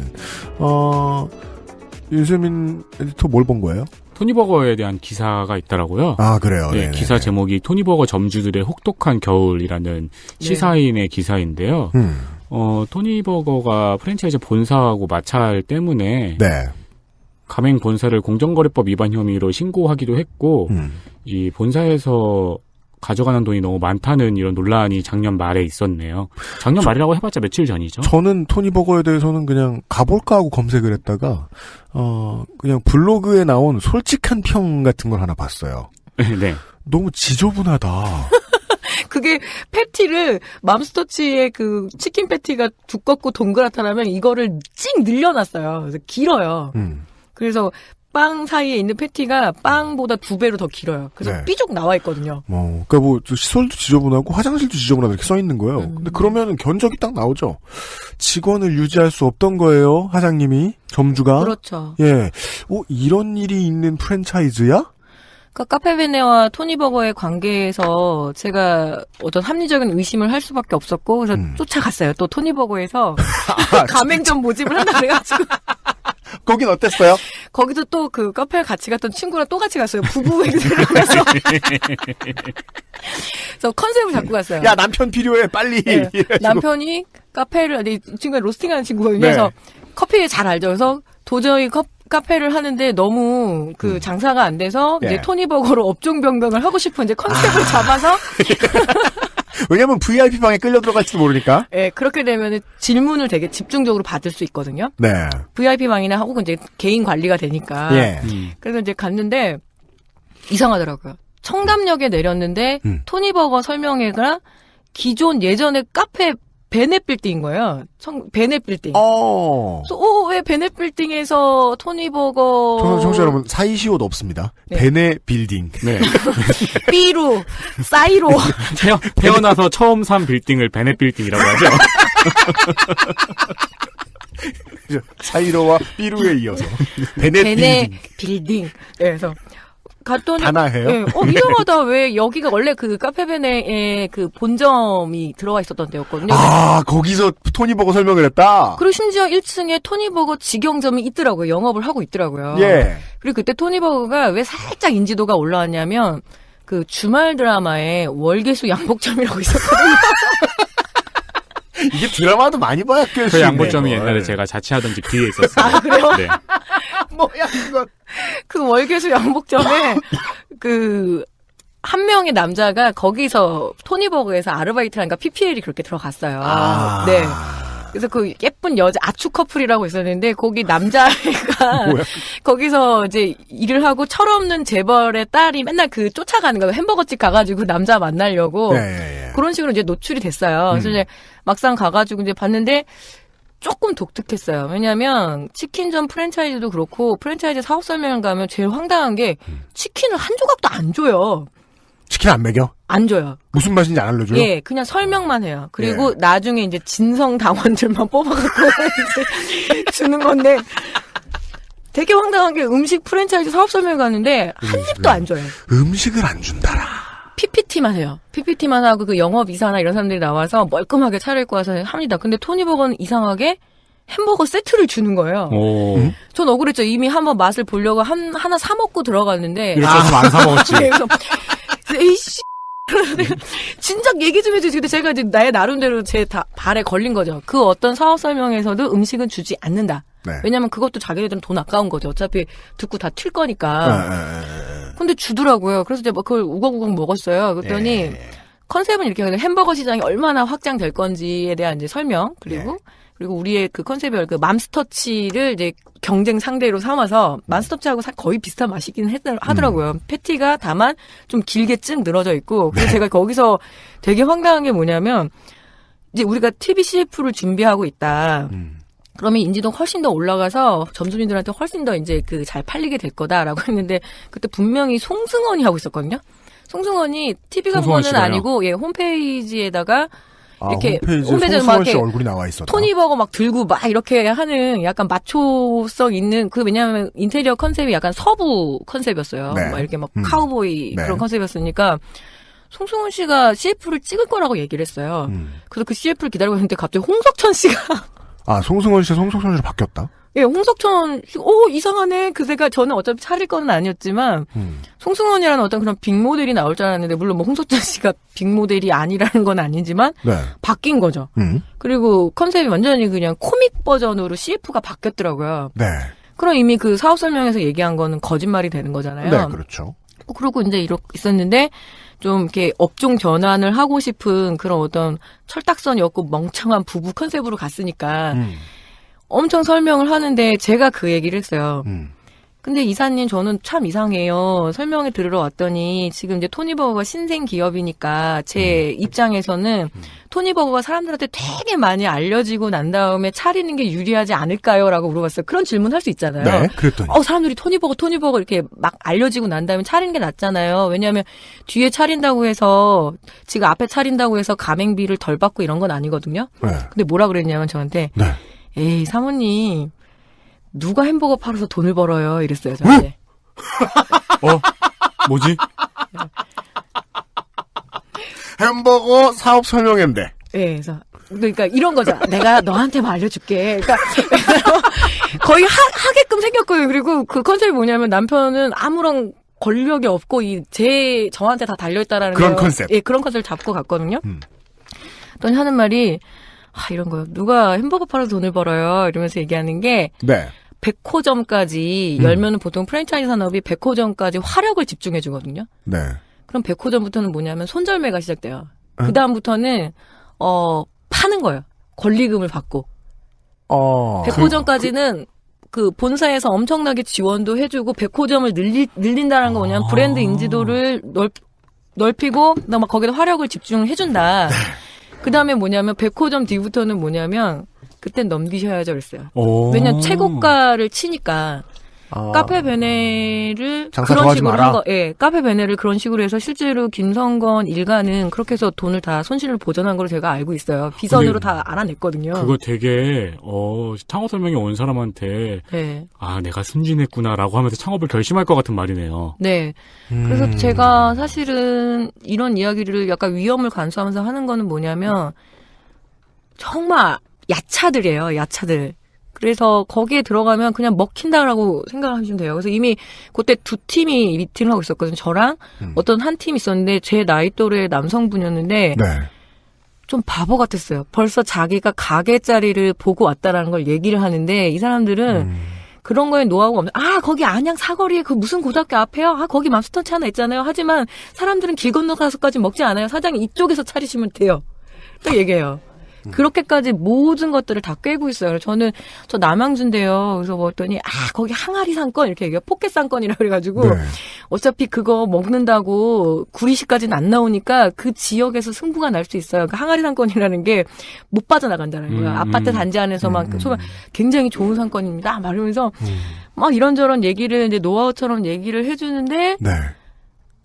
윤세민 에디터 뭘 본 거예요? 토니버거에 대한 기사가 있더라고요. 그래요? 네, 기사 제목이 토니버거 점주들의 혹독한 겨울이라는 시사인의 기사인데요. 토니버거가 프랜차이즈 본사하고 마찰 때문에 가맹 본사를 공정거래법 위반 혐의로 신고하기도 했고 이 본사에서 가져가는 돈이 너무 많다는 이런 논란이 작년 말에 있었네요. 작년 말이라고 해봤자 며칠 전이죠. 저는 토니버거에 대해서는 그냥 가볼까 하고 검색을 했다가 그냥 블로그에 나온 솔직한 평 같은 걸 하나 봤어요. 네. 너무 지저분하다. 그게 패티를 맘스터치의 그 치킨 패티가 두껍고 동그랗다면 이거를 찡 늘려놨어요. 그래서 길어요. 그래서 빵 사이에 있는 패티가 빵보다 2배로 더 길어요. 그래서 삐죽 나와 있거든요. 그러니까 뭐 시설도 지저분하고 화장실도 지저분하다 이렇게 써 있는 거예요. 근데 그러면 견적이 딱 나오죠. 직원을 유지할 수 없던 거예요, 사장님이, 점주가. 그렇죠. 예, 이런 일이 있는 프랜차이즈야? 그러니까 카페베네와 토니버거의 관계에서 제가 어떤 합리적인 의심을 할 수밖에 없었고 그래서 쫓아갔어요. 또 토니버거에서 가맹점 모집을 한다 그래가지고. 거긴 어땠어요? 거기도 또 그 카페에 같이 갔던 친구랑 또 같이 갔어요. 부부 행세를 가서. 그래서 컨셉을 잡고 갔어요. 야, 남편 필요해, 빨리. 네. 남편이 카페를, 이 친구가 로스팅하는 친구거든요. 그래서 커피 잘 알죠. 그래서 도저히 카페를 하는데 너무 그 장사가 안 돼서 이제 토니버거로 업종 변경을 하고 싶은 이제 컨셉을 잡아서. 왜냐면 VIP 방에 끌려 들어갈지도 모르니까. 네, 그렇게 되면 질문을 되게 집중적으로 받을 수 있거든요. 네. VIP 방이나 하고 이제 개인 관리가 되니까. 그래서 이제 갔는데 이상하더라고요. 청담역에 내렸는데 토니버거 설명회가 기존 예전에 카페 베넷 빌딩인 거예요. 베넷 빌딩. 그래서 왜 베넷 빌딩에서 토니버거. 청취자 여러분, 사이시옷 없습니다. 베넷 빌딩. 네. 삐루, 사이로. 태어나서 처음 산 빌딩을 베넷 빌딩이라고 하죠. 사이로와 삐루에 이어서. 베넷 빌딩. 그래서. 갔더니 단아해요? 네, 이상하다. 왜 여기가 원래 그 카페베네의 그 본점이 들어가 있었던 데였거든요. 거기서 토니버거 설명을 했다. 그리고 심지어 1층에 토니버거 직영점이 있더라고요. 영업을 하고 있더라고요. 그리고 그때 토니버거가 왜 살짝 인지도가 올라왔냐면 그 주말 드라마에 월계수 양복점이라고 있었거든요. 이게 드라마도 많이 봐야 깰 수 그 양복점이 옛날에 제가 자취하던 집 뒤에 있었어요. 그래요? 네. 뭐야 이건. 그 월계수 양복점에 그 한 명의 남자가 거기서 토니버거에서 아르바이트라니까 PPL이 그렇게 들어갔어요. 네. 그래서 그 예쁜 여자 아추 커플이라고 있었는데 거기 남자애가 거기서 이제 일을 하고 철없는 재벌의 딸이 맨날 그 쫓아가는 거예요. 햄버거집 가가지고 남자 만나려고 그런 식으로 이제 노출이 됐어요. 그래서 이제 막상 가가지고 이제 봤는데 조금 독특했어요. 왜냐하면 치킨전 프랜차이즈도 그렇고 프랜차이즈 사업 설명을 가면 제일 황당한 게 치킨을 한 조각도 안 줘요. 치킨 안 먹여? 안 줘요. 무슨 맛인지 안 알려줘요? 예, 그냥 설명만 해요. 그리고 나중에 이제 진성 당원들만 뽑아갖고 이제 주는 건데 되게 황당한 게 음식 프랜차이즈 사업 설명 가는데 한 입도 안 줘요. 음식을 안 준다라. PPT만 해요. PPT만 하고 그 영업이사나 이런 사람들이 나와서 멀끔하게 차려입고 와서 합니다. 근데 토니버거는 이상하게 햄버거 세트를 주는 거예요. 전 억울했죠. 이미 한번 맛을 보려고 하나 사 먹고 들어갔는데. 이럴 줄 안 사 먹었지. 그래서 에이씨. 진작 얘기 좀 해주지. 근데 제가 이제 나의 나름대로 제 발에 걸린 거죠. 그 어떤 사업 설명에서도 음식은 주지 않는다. 왜냐면 그것도 자기네들은 돈 아까운 거죠. 어차피 듣고 다 튈 거니까. 근데 주더라고요. 그래서 이제 그걸 우걱우걱 먹었어요. 그랬더니 컨셉은 이렇게 햄버거 시장이 얼마나 확장될 건지에 대한 이제 설명 그리고 우리의 그 컨셉이 그 맘스터치를 이제 경쟁 상대로 삼아서 맘스터치하고 거의 비슷한 맛이긴 하더라고요. 패티가 다만 좀 길게 쭉 늘어져 있고 그래서 제가 거기서 되게 황당한 게 뭐냐면 이제 우리가 TV CF를 준비하고 있다. 그러면 인지도가 훨씬 더 올라가서 점주님들한테 훨씬 더 이제 그 잘 팔리게 될 거다라고 했는데 그때 분명히 송승헌이 하고 있었거든요. 송승헌이 TV 광고는 아니고 홈페이지에다가 이렇게 홈페이지에 송승헌 씨 얼굴이 나와 있었다. 토니버거 막 들고 막 이렇게 하는 약간 마초성 있는 왜냐하면 인테리어 컨셉이 약간 서부 컨셉이었어요. 네. 막 이렇게 막 카우보이 그런 컨셉이었으니까 송승헌 씨가 CF를 찍을 거라고 얘기를 했어요. 그래서 그 CF를 기다리고 있는데 갑자기 홍석천 씨가 송승헌 씨가 송석천 씨로 바뀌었다? 예, 홍석천 씨, 이상하네. 그새가 저는 어차피 차릴 거는 아니었지만, 송승헌이라는 어떤 그런 빅모델이 나올 줄 알았는데, 물론 뭐 홍석천 씨가 빅모델이 아니라는 건 아니지만, 바뀐 거죠. 그리고 컨셉이 완전히 그냥 코믹 버전으로 CF가 바뀌었더라고요. 네. 그럼 이미 그 사업 설명에서 얘기한 거는 거짓말이 되는 거잖아요. 네, 그렇죠. 그러고 이제 이렇게 있었는데, 좀 이렇게 업종 견환을 하고 싶은 그런 어떤 철딱선이 없고 멍청한 부부 컨셉으로 갔으니까, 엄청 설명을 하는데 제가 그 얘기를 했어요. 근데 이사님 저는 참 이상해요. 설명을 들으러 왔더니 지금 이제 토니버거가 신생 기업이니까 제 입장에서는 토니버거가 사람들한테 되게 많이 알려지고 난 다음에 차리는 게 유리하지 않을까요? 라고 물어봤어요. 그런 질문 할 수 있잖아요. 네, 그랬더니. 사람들이 토니버거 이렇게 막 알려지고 난 다음에 차리는 게 낫잖아요. 왜냐하면 뒤에 차린다고 해서 지금 앞에 차린다고 해서 가맹비를 덜 받고 이런 건 아니거든요. 네. 근데 뭐라 그랬냐면 저한테 에이, 사모님, 누가 햄버거 팔아서 돈을 벌어요? 이랬어요, 저한테. 뭐지? 햄버거 사업 설명회인데. 네, 그러니까 이런 거죠. 내가 너한테만 알려줄게. 그러니까 거의 하게끔 생겼고요. 그리고 그 컨셉이 뭐냐면 남편은 아무런 권력이 없고 저한테 다 달려있다라는 그런 컨셉. 예, 그런 컨셉을 잡고 갔거든요. 또 하는 말이 이런 거요. 누가 햄버거 팔아서 돈을 벌어요. 이러면서 얘기하는 게. 네. 100호점까지 열면은 보통 프랜차이즈 산업이 100호점까지 화력을 집중해 주거든요. 네. 그럼 100호점부터는 뭐냐면 손절매가 시작돼요. 그 다음부터는 파는 거예요. 권리금을 받고. 100호점까지는 그 본사에서 엄청나게 지원도 해주고 100호점을 늘린다는 거 뭐냐면 브랜드 인지도를 넓히고 막 거기다 화력을 집중해 준다. 그 다음에 뭐냐면 100호점 뒤부터는 뭐냐면 그땐 넘기셔야죠 그랬어요. 왜냐면 최고가를 치니까 카페 베네를 그런 식으로 한 거, 카페 베네를 그런 식으로 해서 실제로 김성건 일가는 그렇게 해서 돈을 다 손실을 보전한 걸 제가 알고 있어요. 비선으로 다 알아냈거든요. 그거 되게 창업 설명회 온 사람한테 내가 순진했구나라고 하면서 창업을 결심할 것 같은 말이네요. 네. 그래서 제가 사실은 이런 이야기를 약간 위험을 간수하면서 하는 거는 뭐냐면 정말 야차들이에요. 야차들. 그래서 거기에 들어가면 그냥 먹힌다라고 생각하시면 돼요. 그래서 이미 그때 두 팀이 미팅을 하고 있었거든요. 저랑 어떤 한 팀이 있었는데 제 나이 또래 남성분이었는데 좀 바보 같았어요. 벌써 자기가 가게 자리를 보고 왔다라는 걸 얘기를 하는데 이 사람들은 그런 거에 노하우가 없는. 거기 안양 사거리에 그 무슨 고등학교 앞에요? 거기 맘스터치 하나 있잖아요. 하지만 사람들은 길 건너가서까지 먹지 않아요. 사장님 이쪽에서 차리시면 돼요. 딱 얘기해요. 그렇게까지 모든 것들을 다 꿰고 있어요. 저는 저 남양주인데요. 그래서 뭐랬더니 거기 항아리 상권 이렇게 얘기해요. 포켓 상권이라 그래가지고 어차피 그거 먹는다고 구리시까지는 안 나오니까 그 지역에서 승부가 날 수 있어요. 그 항아리 상권이라는 게 못 빠져나간다는 거예요. 아파트 단지 안에서만 굉장히 좋은 상권입니다. 말하면서 막 이런저런 얘기를 이제 노하우처럼 얘기를 해주는데.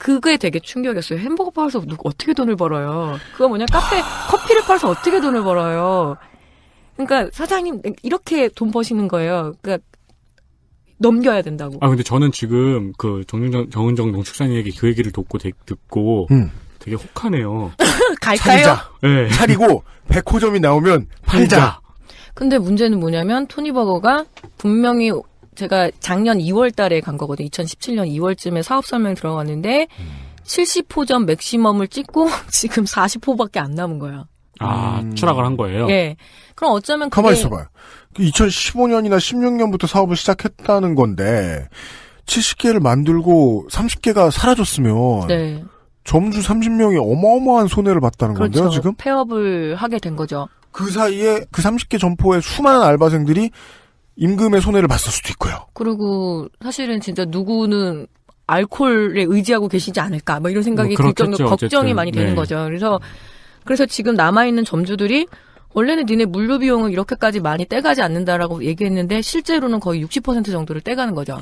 그게 되게 충격이었어요. 햄버거 팔아서 어떻게 돈을 벌어요? 그거 뭐냐, 커피를 팔아서 어떻게 돈을 벌어요? 그러니까 사장님 이렇게 돈 버시는 거예요. 그러니까 넘겨야 된다고. 근데 저는 지금 그 정은정 농축산 얘기 그 얘기를 듣고 되게 혹하네요. 갈까요? 네. 차리고 100호점이 나오면 팔자. 근데 문제는 뭐냐면 토니버거가 분명히 제가 작년 2월 달에 간 거거든요. 2017년 2월쯤에 사업 설명 들어갔는데 70호점 맥시멈을 찍고 지금 40호밖에 안 남은 거예요. 추락을 한 거예요? 네. 그럼 어쩌면 가만히 있어봐요. 2015년이나 16년부터 사업을 시작했다는 건데 70개를 만들고 30개가 사라졌으면 점주 30명이 어마어마한 손해를 봤다는 건데요, 지금? 폐업을 하게 된 거죠. 그 사이에 그 30개 점포의 수많은 알바생들이 임금의 손해를 봤을 수도 있고요. 그리고 사실은 진짜 누구는 알코올에 의지하고 계시지 않을까 이런 생각이 들 정도로 걱정이 많이 되는 거죠. 그래서 지금 남아있는 점주들이 원래는 니네 물류 비용을 이렇게까지 많이 떼가지 않는다라고 얘기했는데 실제로는 거의 60% 정도를 떼가는 거죠.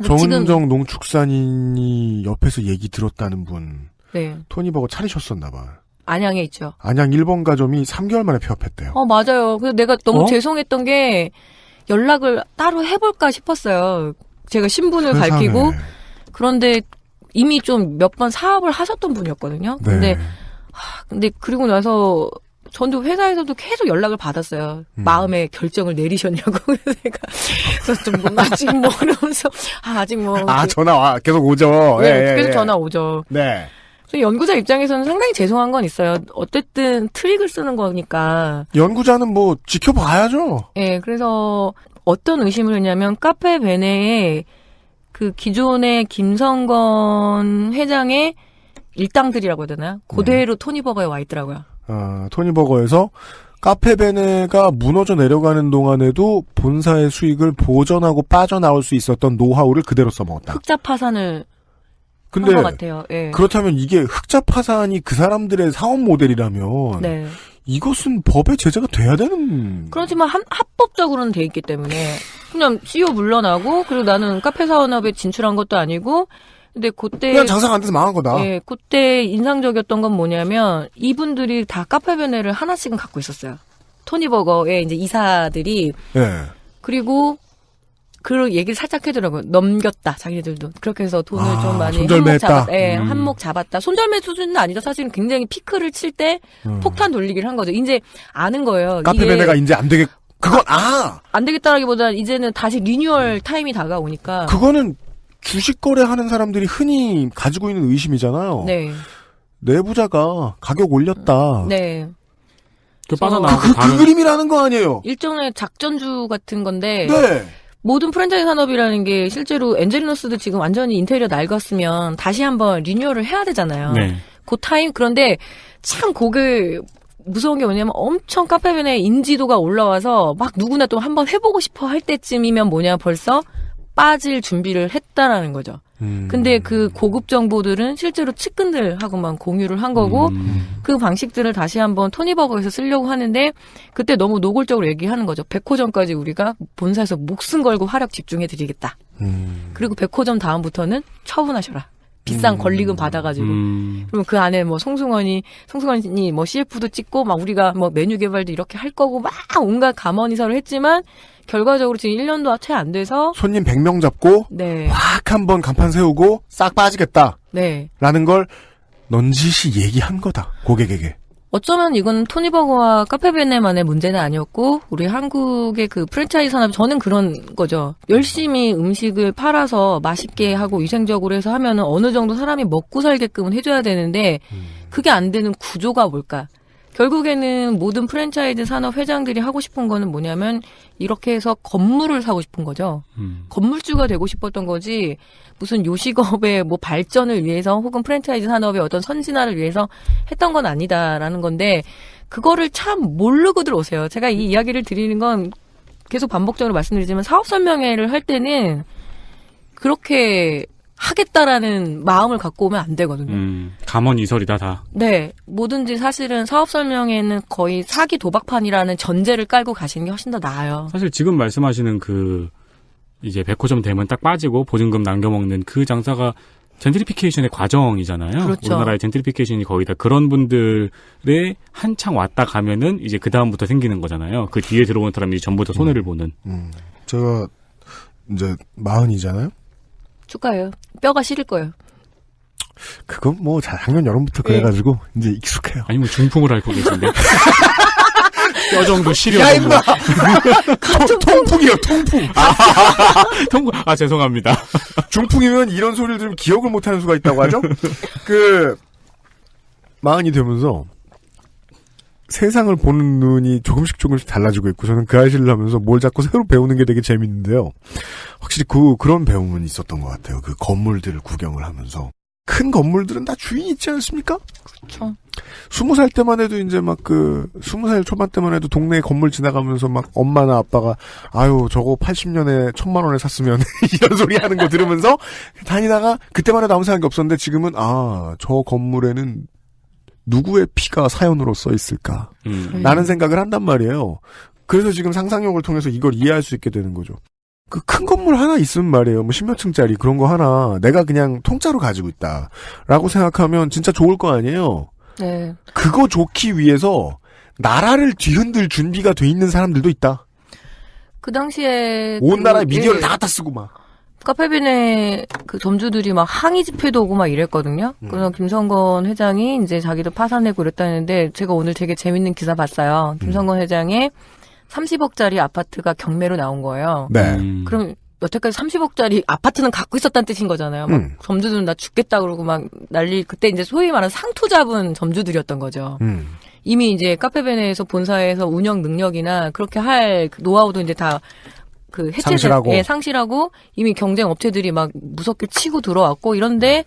정은정 농축산인이 옆에서 얘기 들었다는 분 토니버거 차리셨었나 봐요. 안양에 있죠. 안양 1번 가점이 3개월 만에 폐업했대요. 맞아요. 그래서 내가 너무 죄송했던 게 연락을 따로 해볼까 싶었어요. 제가 신분을 세상에. 밝히고 그런데 이미 좀 몇 번 사업을 하셨던 분이었거든요. 네. 근데 그리고 나서 전도 회사에서도 계속 연락을 받았어요. 마음의 결정을 내리셨냐고. 그래서 제가 좀 뭔가 아직 뭐 이러면서 아직 뭐 전화 계속 오죠. 네, 계속 전화 오죠. 네. 연구자 입장에서는 상당히 죄송한 건 있어요. 어쨌든 트릭을 쓰는 거니까. 연구자는 뭐 지켜봐야죠. 네, 그래서 어떤 의심을 했냐면 카페 베네에 그 기존의 김성건 회장의 일당들이라고 해야 되나요? 그대로 토니버거에 와 있더라고요. 토니버거에서 카페베네가 무너져 내려가는 동안에도 본사의 수익을 보전하고 빠져나올 수 있었던 노하우를 그대로 써먹었다. 흑자 파산을 한 근데 것 같아요. 예. 그렇다면 이게 흑자 파산이 그 사람들의 사업 모델이라면 네. 이것은 법의 제재가 돼야 되는. 그렇지만 합법적으로는 돼 있기 때문에 그냥 CEO 물러나고 그리고 나는 카페 사업에 진출한 것도 아니고 근데 그때 그냥 장사가 안 돼서 망한 거다. 예, 그때 인상적이었던 건 뭐냐면 이분들이 다 카페베네를 하나씩은 갖고 있었어요. 토니버거의 이제 이사들이. 예. 그리고 그 얘기를 살짝 해더라고요. 넘겼다 자기네들도 그렇게 해서 돈을 좀 많이 손절매했다. 한몫 잡았다. 예, 한몫 잡았다. 손절매 수준은 아니죠. 사실은 굉장히 피크를 칠 때 폭탄 돌리기를 한 거죠. 이제 아는 거예요. 카페베네가 이제 안 되겠. 그건 안 되겠다라기보다 이제는 다시 리뉴얼 타임이 다가오니까. 그거는 주식 거래하는 사람들이 흔히 가지고 있는 의심이잖아요. 네. 내부자가 가격 올렸다. 네. 그 그림이라는 거 아니에요? 일종의 작전주 같은 건데. 네. 모든 프랜차이즈 산업이라는 게 실제로 엔젤리너스도 지금 완전히 인테리어 낡았으면 다시 한번 리뉴얼을 해야 되잖아요. 네. 그 타임 그런데 참 그게 무서운 게 뭐냐면 엄청 카페베네 인지도가 올라와서 막 누구나 또 한번 해보고 싶어 할 때쯤이면 뭐냐 벌써 빠질 준비를 했다라는 거죠. 근데 그 고급 정보들은 실제로 측근들하고만 공유를 한 거고 그 방식들을 다시 한번 토니버거에서 쓰려고 하는데 그때 너무 노골적으로 얘기하는 거죠. 100호점까지 우리가 본사에서 목숨 걸고 활약 집중해드리겠다. 그리고 100호점 다음부터는 처분하셔라. 비싼 권리금 받아가지고. 그러면 그 안에 뭐 송승헌이 뭐 CF도 찍고 막 우리가 뭐 메뉴 개발도 이렇게 할 거고 막 온갖 감언이설을 했지만 결과적으로 지금 1년도 채 안 돼서 손님 100명 잡고 네. 확 한번 간판 세우고 싹 빠지겠다. 네. 라는 걸 넌지시 얘기한 거다. 고객에게. 어쩌면 이건 토니버거와 카페베네만의 문제는 아니었고 우리 한국의 그 프랜차이즈 산업 저는 그런 거죠. 열심히 음식을 팔아서 맛있게 하고 위생적으로 해서 하면은 어느 정도 사람이 먹고 살게끔은 해줘야 되는데 그게 안 되는 구조가 뭘까? 결국에는 모든 프랜차이즈 산업 회장들이 하고 싶은 거는 뭐냐면 이렇게 해서 건물을 사고 싶은 거죠. 건물주가 되고 싶었던 거지 무슨 요식업의 뭐 발전을 위해서 혹은 프랜차이즈 산업의 어떤 선진화를 위해서 했던 건 아니다라는 건데 그거를 참 모르고들 오세요. 제가 이 이야기를 드리는 건 계속 반복적으로 말씀드리지만 사업 설명회를 할 때는 그렇게 하겠다라는 마음을 갖고 오면 안 되거든요. 감언이설이다 다. 네. 뭐든지 사실은 사업 설명회는 거의 사기 도박판이라는 전제를 깔고 가시는 게 훨씬 더 나아요. 사실 지금 말씀하시는 그 이제 100호점 되면 딱 빠지고 보증금 남겨먹는 그 장사가 젠트리피케이션의 과정이잖아요. 그렇죠. 우리나라의 젠트리피케이션이 거의 다 그런 분들의 한창 왔다 가면은 이제 그 다음부터 생기는 거잖아요. 그 뒤에 들어오는 사람들이 전부 다 손해를 보는. 제가 이제 40이잖아요. 축하해요. 뼈가 시릴 거예요. 그건 뭐 작년 여름부터 그래가지고 이제 익숙해요. 아니 뭐 중풍을 앓고 계신데. 뼈 정도 시려서. 야 임마. 통풍이요 통풍. 통풍. 아 죄송합니다. 중풍이면 이런 소리를 들으면 기억을 못하는 수가 있다고 하죠. 그 40이 되면서 세상을 보는 눈이 조금씩 달라지고 있고 저는 그 아이를 하면서 뭘 자꾸 새로 배우는 게 되게 재밌는데요. 확실히 그런 배움은 있었던 것 같아요. 그 건물들을 구경을 하면서. 큰 건물들은 다 주인이 있지 않습니까? 그렇죠. 20살 때만 해도 이제 막 20살 초반 때만 해도 동네 건물 지나가면서 막 엄마나 아빠가 아유 저거 80년에 1,000만 원에 샀으면 이런 소리 하는 거 들으면서 다니다가 그때만 해도 아무 생각이 없었는데 지금은 저 건물에는 누구의 피가 사연으로 써 있을까? 라는 생각을 한단 말이에요. 그래서 지금 상상력을 통해서 이걸 이해할 수 있게 되는 거죠. 그 큰 건물 하나 있으면 말이에요. 뭐 10몇 층짜리 그런 거 하나 내가 그냥 통짜로 가지고 있다. 라고 생각하면 진짜 좋을 거 아니에요. 네. 그거 좋기 위해서 나라를 뒤흔들 준비가 돼 있는 사람들도 있다. 그 당시에 온 나라의 미디어를 다 갖다 쓰고 막. 카페빈의 그 점주들이 막 항의 집회도 오고 막 이랬거든요. 그래서 김성건 회장이 이제 자기도 파산내고 그랬다는데 제가 오늘 되게 재밌는 기사 봤어요. 김성건 회장의 30억짜리 아파트가 경매로 나온 거예요. 네. 그럼 여태까지 30억짜리 아파트는 갖고 있었다는 뜻인 거잖아요. 막 점주들은 나 죽겠다 그러고 막 난리, 그때 이제 소위 말하는 상투 잡은 점주들이었던 거죠. 이미 이제 카페베네에서 본사에서 운영 능력이나 그렇게 할 노하우도 이제 다 그 상실하고. 예, 상실하고 이미 경쟁 업체들이 막 무섭게 치고 들어왔고 이런데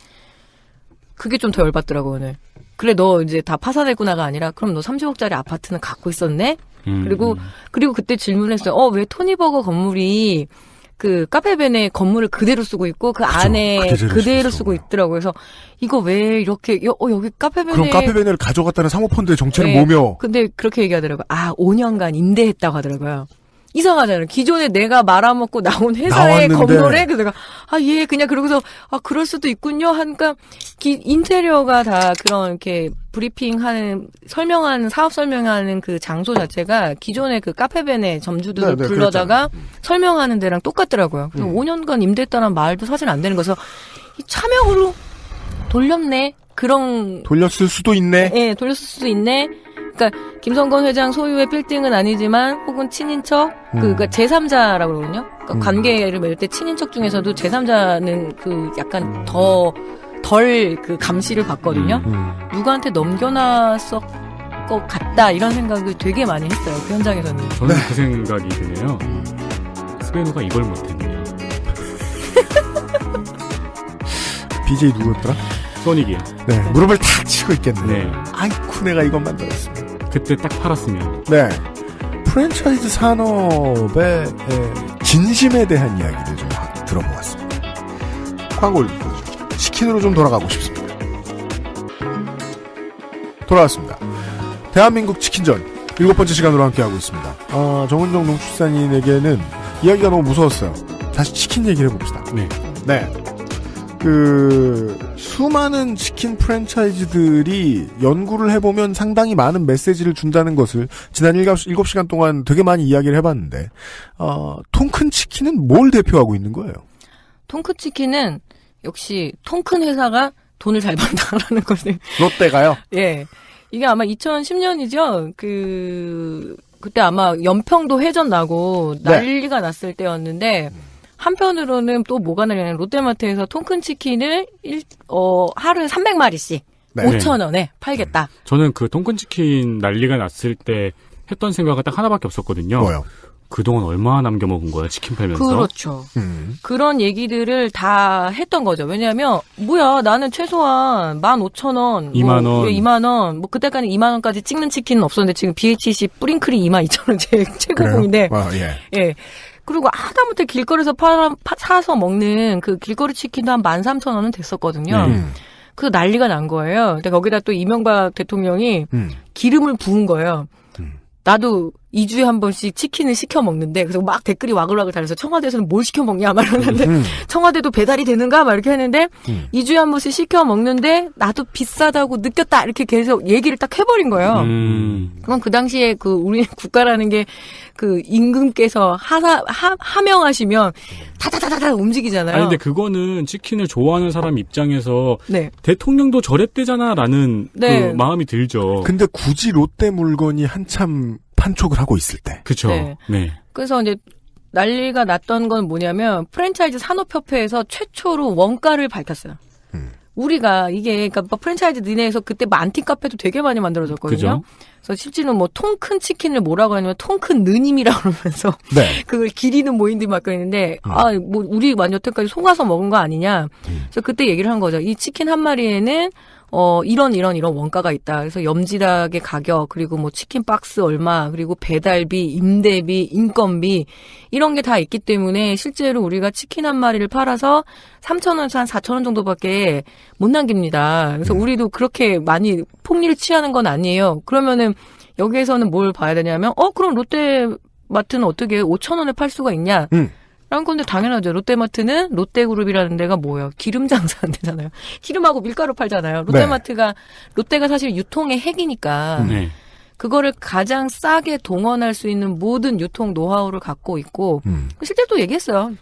그게 좀 더 열받더라고 오늘. 그래 너 이제 다 파산했구나가 아니라 그럼 너 30억짜리 아파트는 갖고 있었네? 그리고 그때 질문했어요. 왜 토니버거 건물이 그 카페벤의 건물을 그대로 쓰고 있고 그 그쵸, 안에 그대로 쓰고 있더라고요. 그래서 이거 왜 이렇게 여기 카페벤에 그럼 카페벤을 가져갔다는 사모펀드의 정체를 네, 뭐며? 근데 그렇게 얘기하더라고요. 5년간 임대했다고 하더라고요. 이상하잖아요. 기존에 내가 말아먹고 나온 회사의 나왔는데. 건물에 그래서 내가 예 그냥 그러고서 그럴 수도 있군요 하니까 인테리어가 다 그런 이렇게 브리핑하는 설명하는 사업 설명하는 그 장소 자체가 기존의 그 카페벤의 점주들을 불러다가 설명하는 데랑 똑같더라고요. 그래서 5년간 임대했다는 말도 사실 안 되는 거서 이 차명으로 돌렸네. 그런 돌렸을 수도 있네. 예, 돌렸을 수도 있네. 그러니까 김성건 회장 소유의 빌딩은 아니지만 혹은 친인척 그러니까 제3자라고 그러거든요. 그러니까 관계를 맺을 때 친인척 중에서도 제3자는 그 약간 덜 그 감시를 받거든요. 누구한테 넘겨놨을 것 같다 이런 생각을 되게 많이 했어요. 그 현장에서는. 저는 그 생각이 드네요. 스베누가 이걸 못했네요. BJ 누구였더라? 소닉이요. 네, 무릎을 탁 치고 있겠네. 네. 아이쿠 내가 이것 만들었으면. 그때 딱 팔았으면. 네. 프랜차이즈 산업의 진심에 대한 이야기를 좀 들어보았습니다. 광고를 듣고 치킨으로 좀 돌아가고 싶습니다. 돌아왔습니다. 대한민국 치킨전 7번째 시간으로 함께하고 있습니다. 정은정 농축산인에게는 이야기가 너무 무서웠어요. 다시 치킨 얘기를 해봅시다. 네. 네. 수많은 치킨 프랜차이즈들이 연구를 해보면 상당히 많은 메시지를 준다는 것을 지난 7시간 동안 되게 많이 이야기를 해봤는데, 통큰 치킨은 뭘 대표하고 있는 거예요? 통큰 치킨은 역시 통큰 회사가 돈을 잘 번다라는 것을. 롯데가요? 예. 이게 아마 2010년이죠. 그때 아마 연평도 회전 나고 난리가 났을 때였는데, 한편으로는 또 뭐가 나냐면 롯데마트에서 통큰 치킨을 하루에 300마리씩 5,000원에 팔겠다. 저는 그 통큰치킨 난리가 났을 때 했던 생각은 딱 하나밖에 없었거든요. 뭐요? 그동안 얼마나 남겨 먹은 거야, 치킨 팔면서. 그렇죠. 그런 얘기들을 다 했던 거죠. 왜냐하면 뭐야 나는 최소한 15,000원 2만원 2만원 뭐 그때까지 2만원까지 찍는 치킨은 없었는데 지금 BHC 뿌링클이 22,000원 제일 최고봉인데 예. 그리고 하다못해 길거리에서 사서 먹는 그 길거리 치킨도 한 13,000원은 됐었거든요. 그래서 난리가 난 거예요. 근데 거기다 또 이명박 대통령이 기름을 부은 거예요. 나도 2주에 한 번씩 치킨을 시켜 먹는데 그래서 막 댓글이 와글와글 달려서 청와대에서는 뭘 시켜 먹냐 막 이러는데 청와대도 배달이 되는가 막 이렇게 했는데 2주에 한 번씩 시켜 먹는데 나도 비싸다고 느꼈다 이렇게 계속 얘기를 딱 해버린 거예요. 그럼 그 당시에 우리 국가라는 게 그 임금께서 하명하시면 다다다다다 움직이잖아요. 아니 근데 그거는 치킨을 좋아하는 사람 입장에서 네. 대통령도 저랬대잖아라는 그 마음이 들죠. 근데 굳이 롯데 물건이 한참 판촉을 하고 있을 때. 그렇죠. 네. 그래서 이제 난리가 났던 건 뭐냐면 프랜차이즈 산업협회에서 최초로 원가를 밝혔어요. 우리가 이게 그러니까 프랜차이즈 니네에서 그때 만티 카페도 되게 많이 만들어졌거든요. 그죠? 그래서 실제는 뭐 통큰 치킨을 뭐라고 하냐면 통큰 느님이라고 그러면서 그걸 기리는 모임들이 막 그랬는데 뭐 우리 여태까지 속아서 먹은 거 아니냐. 그래서 그때 얘기를 한 거죠. 이 치킨 한 마리에는 이런 원가가 있다. 그래서 염지닭의 가격, 그리고 뭐 치킨 박스 얼마, 그리고 배달비, 임대비, 인건비, 이런 게 다 있기 때문에 실제로 우리가 치킨 한 마리를 팔아서 3,000원에서 한 4,000원 정도밖에 못 남깁니다. 그래서 우리도 그렇게 많이 폭리를 취하는 건 아니에요. 그러면은 여기에서는 뭘 봐야 되냐면, 그럼 롯데마트는 어떻게 5,000원에 팔 수가 있냐? 라는 건데 당연하죠. 롯데마트는 롯데그룹이라는 데가 뭐예요? 기름 장사하는 데잖아요. 기름하고 밀가루 팔잖아요. 롯데마트가 롯데가 사실 유통의 핵이니까 그거를 가장 싸게 동원할 수 있는 모든 유통 노하우를 갖고 있고 실제로 또 얘기했어요.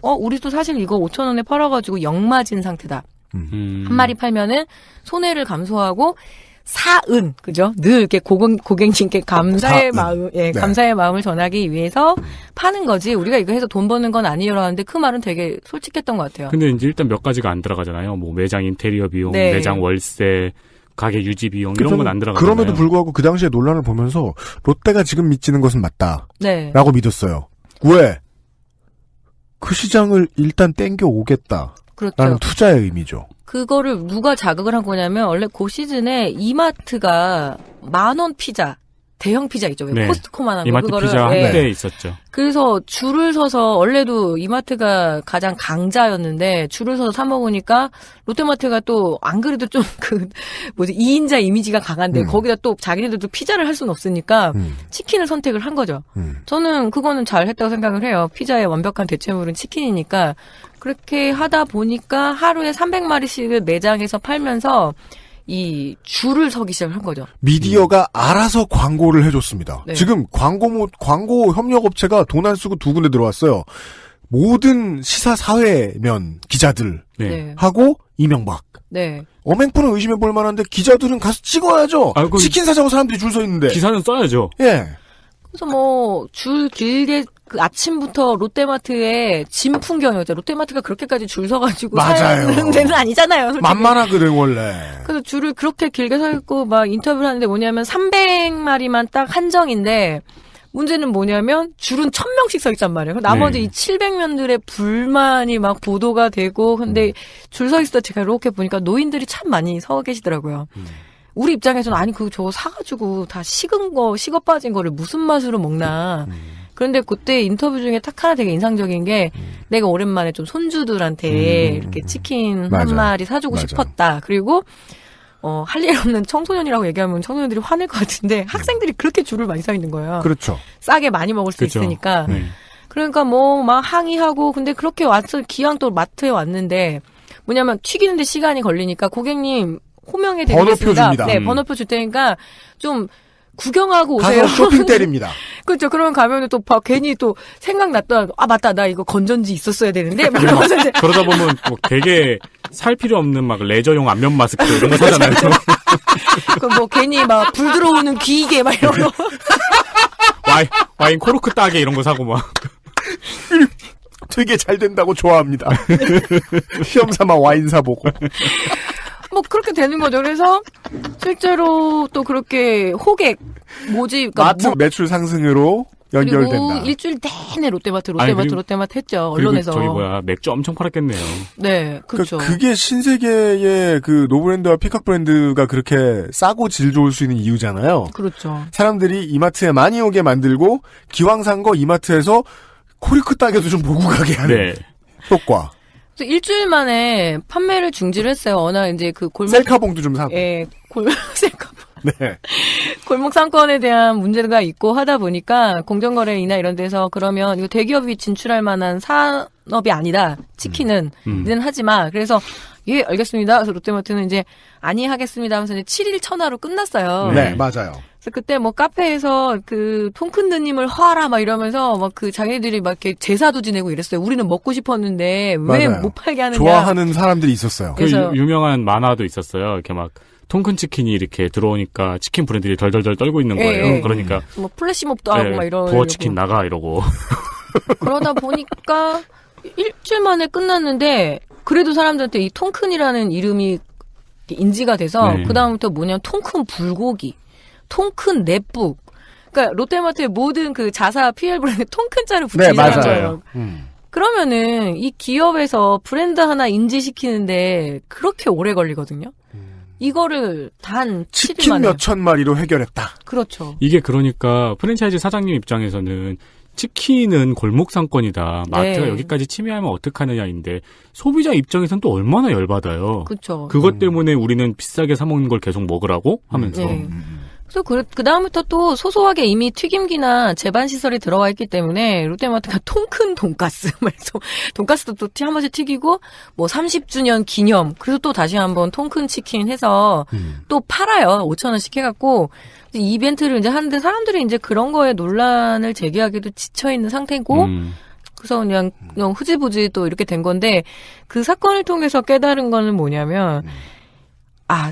우리도 사실 이거 5,000원에 팔아가지고 역마진 상태다. 한 마리 팔면은 손해를 감수하고 사은, 그죠? 늘 이렇게 고객님께 감사의 마음, 감사의 마음을 전하기 위해서 파는 거지. 우리가 이거 해서 돈 버는 건 아니라고 하는데 그 말은 되게 솔직했던 것 같아요. 근데 이제 일단 몇 가지가 안 들어가잖아요. 뭐 매장 인테리어 비용, 매장 월세, 가게 유지 비용 이런 건 안 들어가잖아요. 그럼에도 불구하고 그 당시에 논란을 보면서 롯데가 지금 미치는 것은 맞다. 라고 믿었어요. 왜? 그 시장을 일단 땡겨 오겠다. 그렇죠. 라는 투자의 의미죠. 그거를 누가 자극을 한 거냐면 원래 그 시즌에 이마트가 10,000원 피자, 대형 피자 있죠. 코스트코만한 거. 이마트 그거를 피자 한때 있었죠. 그래서 줄을 서서 원래도 이마트가 가장 강자였는데 줄을 서서 사 먹으니까 롯데마트가 또 안 그래도 좀 2인자 이미지가 강한데 거기다 또 자기네들도 피자를 할 수는 없으니까 치킨을 선택을 한 거죠. 저는 그거는 잘 했다고 생각을 해요. 피자의 완벽한 대체물은 치킨이니까. 그렇게 하다 보니까 하루에 300마리씩을 매장에서 팔면서 이 줄을 서기 시작을 한 거죠. 미디어가 알아서 광고를 해줬습니다. 지금 광고 협력업체가 돈 안 쓰고 2군데 들어왔어요. 모든 시사 사회면 기자들 하고 이명박. 어맹프는 의심해볼 만한데 기자들은 가서 찍어야죠. 치킨 사자고 사람들이 줄 서 있는데. 기사는 써야죠. 그래서 뭐 줄 길게 그 아침부터 롯데마트에 짐 풍경이었죠. 롯데마트가 그렇게까지 줄 서가지고 사는 데는 아니잖아요. 솔직히. 만만하거든 원래. 그래서 줄을 그렇게 길게 서 있고 막 인터뷰를 하는데 뭐냐면 300마리만 딱 한정인데 문제는 뭐냐면 줄은 1,000명씩 서 있단 말이에요. 나머지 이 700명들의 불만이 막 보도가 되고 근데 줄 서 있을 때 제가 이렇게 보니까 노인들이 참 많이 서 계시더라고요. 우리 입장에서는 아니 저거 사가지고 다 식어 빠진 거를 무슨 맛으로 먹나. 그런데 그때 인터뷰 중에 딱 하나 되게 인상적인 게 내가 오랜만에 좀 손주들한테 이렇게 치킨 한 마리 사주고 싶었다. 그리고 할 일 없는 청소년이라고 얘기하면 청소년들이 화낼 것 같은데 학생들이 그렇게 줄을 많이 서 있는 거예요. 그렇죠. 싸게 많이 먹을 수 있으니까. 그러니까 뭐 막 항의하고 근데 그렇게 왔어 기왕 또 마트에 왔는데 뭐냐면 튀기는데 시간이 걸리니까 고객님 호명해 드리겠습니다. 번호표 줄 테니까 좀 구경하고 오세요. 가서 쇼핑 때립니다. 그렇죠. 그러면 가면은 또 괜히 또 생각났다. 맞다. 나 이거 건전지 있었어야 되는데. 그러다 보면 뭐 되게 살 필요 없는 막 레저용 안면 마스크 이런 거 사잖아요. 그럼 뭐 괜히 막 불 들어오는 귀이개 막 이런 거. 와인 코르크 따개 이런 거 사고 막. 되게 잘 된다고 좋아합니다. 시험 삼아 와인 사보고. 뭐 그렇게 되는 거죠. 그래서 실제로 또 그렇게 호객 모집 마트 매출 상승으로 연결된다. 그리고 일주일 내내 롯데마트 했죠. 언론에서. 저기 맥주 엄청 팔았겠네요. 네, 그렇죠. 그게 신세계의 그 노브랜드와 피카 브랜드가 그렇게 싸고 질 좋을 수 있는 이유잖아요. 그렇죠. 사람들이 이마트에 많이 오게 만들고 기왕 산 거 이마트에서 코리크 따개도 좀 보고 가게 하는 효과. 일주일 만에 판매를 중지를 했어요. 워낙 이제 그 골목 셀카봉도 좀 사고. 셀카봉. 골목 상권에 대한 문제가 있고 하다 보니까 공정거래이나 이런 데서 그러면 이거 대기업이 진출할 만한 산업이 아니다. 치킨은 는 하지 마. 그래서 알겠습니다. 그래서 롯데마트는 이제 아니 하겠습니다 하면서 이제 7일 천하로 끝났어요. 네, 맞아요. 그래서 그때 뭐 카페에서 그 통큰느님을 화라 막 이러면서 막 그 자기들이 막 이렇게 제사도 지내고 이랬어요. 우리는 먹고 싶었는데 왜 못 팔게 하느냐. 좋아하는 사람들이 있었어요. 그 유명한 만화도 있었어요. 이렇게 막 통큰 치킨이 이렇게 들어오니까 치킨 브랜드들이 덜덜덜 떨고 있는 거예요. 그러니까 뭐 플래시몹도 하고 막 이런. 부어 치킨 나가 이러고. 그러다 보니까 일주일 만에 끝났는데 그래도 사람들한테 이 통큰이라는 이름이 인지가 돼서 그다음부터 뭐냐면 통큰 불고기. 통큰 넷북. 그러니까 롯데마트의 모든 그 자사 PR 브랜드 통큰자를 붙이잖아요. 그러면은 이 기업에서 브랜드 하나 인지시키는데 그렇게 오래 걸리거든요. 이거를 단 7일 치킨 만에. 몇천 마리로 해결했다. 그렇죠. 이게 그러니까 프랜차이즈 사장님 입장에서는 치킨은 골목 상권이다. 마트가 여기까지 침해하면 어떡하느냐인데 소비자 입장에서는 또 얼마나 열받아요. 그렇죠. 그것 때문에 우리는 비싸게 사 먹는 걸 계속 먹으라고 하면서. 그래서 그 다음부터 또 소소하게 이미 튀김기나 제반 시설이 들어와 있기 때문에 롯데마트가 통큰 돈가스 말해서 돈가스도 또 한 번씩 튀기고 뭐 30주년 기념 그래서 또 다시 한번 통큰 치킨 해서 또 팔아요. 5,000원씩 해갖고 이벤트를 이제 하는데 사람들이 이제 그런 거에 논란을 제기하기도 지쳐 있는 상태고. 그래서 그냥 흐지부지 또 이렇게 된 건데 그 사건을 통해서 깨달은 거는 뭐냐면.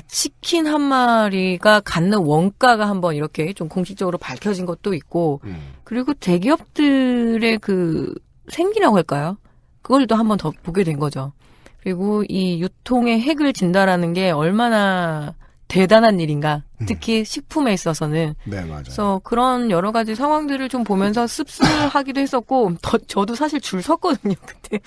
치킨 한 마리가 갖는 원가가 한번 이렇게 좀 공식적으로 밝혀진 것도 있고, 그리고 대기업들의 그 생기라고 할까요? 그걸 또 한번 더 보게 된 거죠. 그리고 이 유통의 획을 진다라는 게 얼마나 대단한 일인가. 특히 식품에 있어서는. 네, 맞아요. 그래서 그런 여러 가지 상황들을 좀 보면서 씁쓸하기도 했었고, 저도 사실 줄 섰거든요, 그때.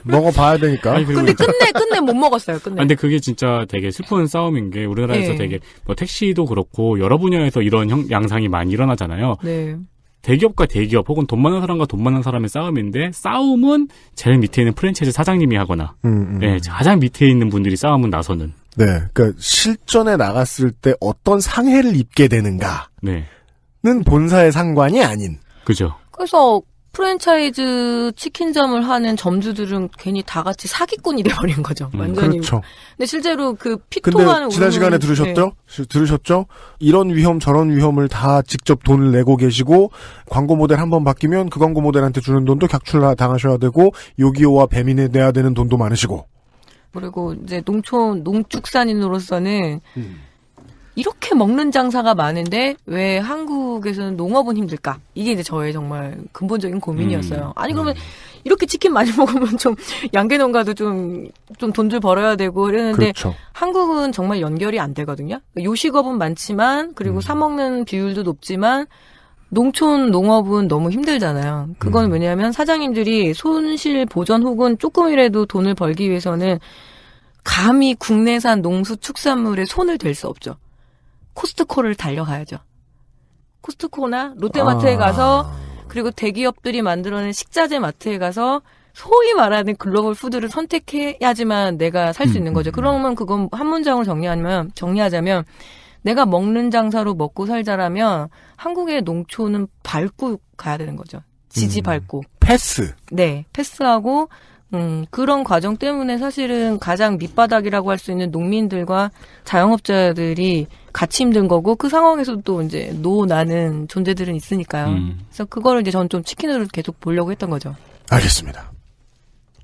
먹어봐야 되니까. 아니, 근데 끝내 못 먹었어요, 끝내. 근데 그게 진짜 되게 슬픈 싸움인 게 우리나라에서 네. 되게 뭐 택시도 그렇고 여러 분야에서 이런 양상이 많이 일어나잖아요. 네. 대기업과 대기업 혹은 돈 많은 사람과 돈 많은 사람의 싸움인데 싸움은 제일 밑에 있는 프랜차이즈 사장님이 하거나 네, 가장 밑에 있는 분들이 싸움은 나서는. 네, 그러니까 실전에 나갔을 때 어떤 상해를 입게 되는가는 네. 본사의 상관이 아닌. 그죠. 그래서 프랜차이즈 치킨점을 하는 점주들은 괜히 다 같이 사기꾼이 돼버린 거죠. 완전히. 그렇죠. 근데 실제로 그 근데 피토하는 지난 시간에 들으셨죠? 네. 들으셨죠? 이런 위험 저런 위험을 다 직접 돈을 내고 계시고 광고 모델 한번 바뀌면 그 광고 모델한테 주는 돈도 객출 당하셔야 되고 요기요와 배민에 내야 되는 돈도 많으시고. 그리고 이제 농축산인으로서는 이렇게 먹는 장사가 많은데 왜 한국에서는 농업은 힘들까? 이게 이제 저의 정말 근본적인 고민이었어요. 아니 그러면 이렇게 치킨 많이 먹으면 좀 양계농가도 좀 돈줄 벌어야 되고 이러는데 그렇죠. 한국은 정말 연결이 안 되거든요. 요식업은 많지만 그리고 사 먹는 비율도 높지만 농촌 농업은 너무 힘들잖아요. 그건 왜냐하면 사장님들이 손실 보전 혹은 조금이라도 돈을 벌기 위해서는 감히 국내산 농수축산물에 손을 댈 수 없죠. 코스트코를 달려가야죠. 코스트코나 롯데마트에 가서 그리고 대기업들이 만들어낸 식자재 마트에 가서 소위 말하는 글로벌 푸드를 선택해야지만 내가 살 수 있는 거죠. 그러면 그건 한 문장으로 정리하자면 내가 먹는 장사로 먹고 살자라면 한국의 농촌은 밟고 가야 되는 거죠. 지지 밟고. 패스. 네, 패스하고 그런 과정 때문에 사실은 가장 밑바닥이라고 할 수 있는 농민들과 자영업자들이 같이 힘든 거고 그 상황에서도 또 이제 나는 존재들은 있으니까요. 그래서 그거를 이제 전 좀 치킨으로 계속 보려고 했던 거죠. 알겠습니다.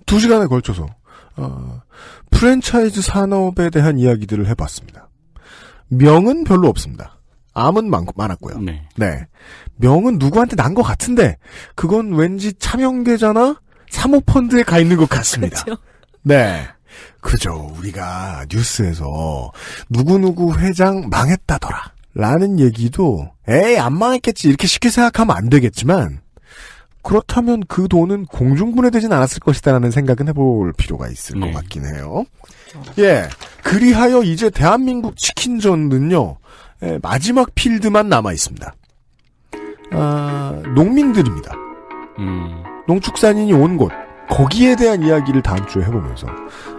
2시간에 걸쳐서 프랜차이즈 산업에 대한 이야기들을 해봤습니다. 명은 별로 없습니다. 암은 많았고요. 네. 네. 명은 누구한테 난 것 같은데 그건 왠지 차명계좌나 사모펀드에 가 있는 것 같습니다. 그렇죠. 네. 그죠. 우리가 뉴스에서 누구누구 회장 망했다더라 라는 얘기도 에이 안 망했겠지 이렇게 쉽게 생각하면 안 되겠지만 그렇다면 그 돈은 공중분해되진 않았을 것이다라는 생각은 해볼 필요가 있을 것 같긴 해요. 그렇죠. 예. 그리하여 이제 대한민국 치킨전은요. 마지막 필드만 남아 있습니다. 농민들입니다. 농축산인이 온 곳. 거기에 대한 이야기를 다음 주에 해보면서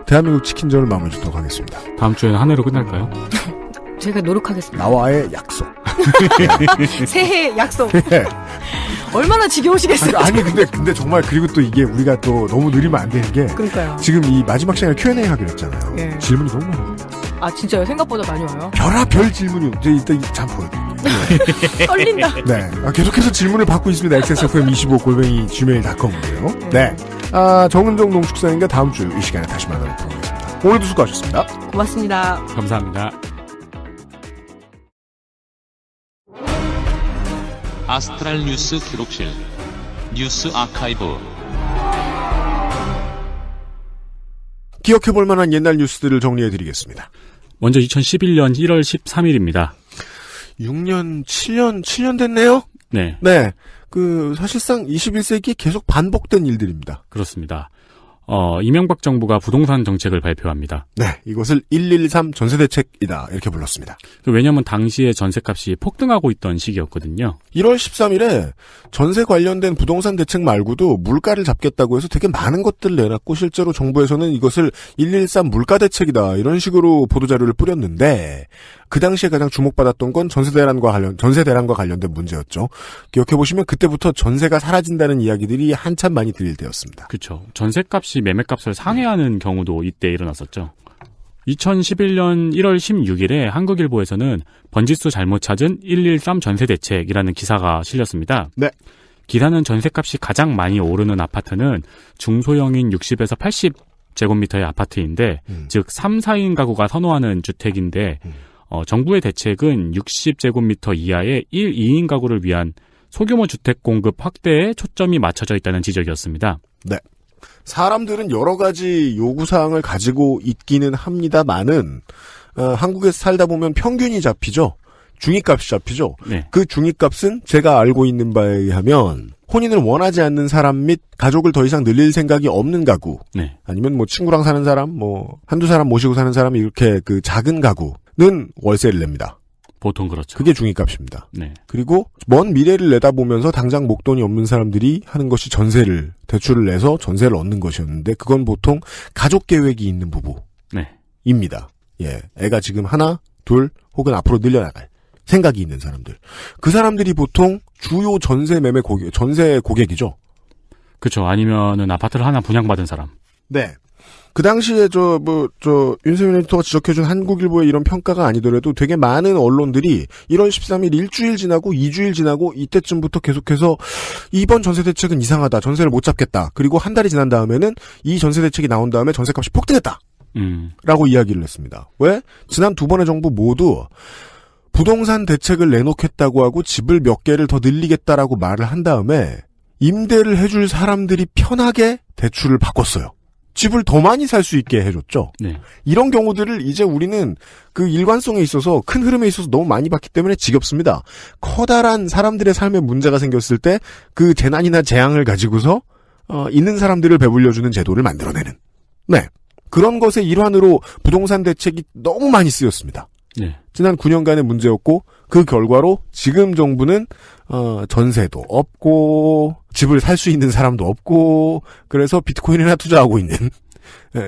대한민국 치킨전을 마무리 짓도록 하겠습니다. 다음 주에는 한 해로 끝날까요? 제가 노력하겠습니다. 나와의 약속. 새해 약속. 네. 얼마나 지겨우시겠어요. 아니 근데 정말 그리고 또 이게 우리가 또 너무 느리면 안 되는 게 그러니까요. 지금 이 마지막 시간에 Q&A 하기로 했잖아요. 예. 질문이 너무 많아요. 아 진짜요? 생각보다 많이 와요? 별의별 질문이 이제 일단 잠 보여드릴게요. 떨린다. 네. 계속해서 질문을 받고 있습니다. xsfm25@gmail.com이고요. 네. 정은정 농축산인과 다음 주 이 시간에 다시 만나뵙도록 하겠습니다. 오늘도 수고하셨습니다. 고맙습니다. 감사합니다. 아스트랄 뉴스 기록실 뉴스 아카이브 기억해볼 만한 옛날 뉴스들을 정리해드리겠습니다. 먼저 2011년 1월 13일입니다. 7년 됐네요? 네. 네. 사실상 21세기 계속 반복된 일들입니다. 그렇습니다. 이명박 정부가 부동산 정책을 발표합니다. 네. 이것을 113 전세대책이다. 이렇게 불렀습니다. 왜냐하면 당시에 전세값이 폭등하고 있던 시기였거든요. 1월 13일에 전세 관련된 부동산 대책 말고도 물가를 잡겠다고 해서 되게 많은 것들을 내놨고 실제로 정부에서는 이것을 113 물가 대책이다. 이런 식으로 보도자료를 뿌렸는데 그 당시에 가장 주목받았던 건 전세대란과 관련된 문제였죠. 기억해보시면 그때부터 전세가 사라진다는 이야기들이 한참 많이 들릴 때였습니다. 그렇죠. 전세값이 매매값을 상회하는 경우도 이때 일어났었죠. 2011년 1월 16일에 한국일보에서는 번지수 잘못 찾은 113 전세대책이라는 기사가 실렸습니다. 네. 기사는 전세값이 가장 많이 오르는 아파트는 중소형인 60에서 80제곱미터의 아파트인데 즉 3, 4인 가구가 선호하는 주택인데 정부의 대책은 60제곱미터 이하의 1, 2인 가구를 위한 소규모 주택 공급 확대에 초점이 맞춰져 있다는 지적이었습니다. 네. 사람들은 여러 가지 요구사항을 가지고 있기는 합니다만은 한국에서 살다 보면 평균이 잡히죠. 중위값이 잡히죠. 네. 그 중위값은 제가 알고 있는 바에 의하면 혼인을 원하지 않는 사람 및 가족을 더 이상 늘릴 생각이 없는 가구 네. 아니면 뭐 친구랑 사는 사람 한두 사람 모시고 사는 사람이 이렇게 그 작은 가구는 월세를 냅니다. 보통 그렇죠. 그게 중위값입니다. 네. 그리고 먼 미래를 내다보면서 당장 목돈이 없는 사람들이 하는 것이 대출을 내서 전세를 얻는 것이었는데 그건 보통 가족 계획이 있는 부부입니다. 네. 예, 애가 지금 하나, 둘 혹은 앞으로 늘려나갈 생각이 있는 사람들. 그 사람들이 보통 주요 전세 고객이죠. 그렇죠. 아니면은 아파트를 하나 분양받은 사람. 네. 그 당시에 윤세민 에디터가 지적해준 한국일보의 이런 평가가 아니더라도 되게 많은 언론들이 1월 13일 일주일 지나고 2주일 지나고 이때쯤부터 계속해서 이번 전세대책은 이상하다. 전세를 못 잡겠다. 그리고 한 달이 지난 다음에는 이 전세대책이 나온 다음에 전세값이 폭등했다. 라고 이야기를 했습니다. 왜? 지난 두 번의 정부 모두 부동산 대책을 내놓겠다고 하고 집을 몇 개를 더 늘리겠다라고 말을 한 다음에 임대를 해줄 사람들이 편하게 대출을 바꿨어요. 집을 더 많이 살 수 있게 해줬죠. 네. 이런 경우들을 이제 우리는 그 일관성에 있어서 큰 흐름에 있어서 너무 많이 봤기 때문에 지겹습니다. 커다란 사람들의 삶에 문제가 생겼을 때 그 재난이나 재앙을 가지고서 있는 사람들을 배불려주는 제도를 만들어내는. 네. 그런 것의 일환으로 부동산 대책이 너무 많이 쓰였습니다. 네. 지난 9년간의 문제였고 그 결과로 지금 정부는 전세도 없고 집을 살 수 있는 사람도 없고 그래서 비트코인이나 투자하고 있는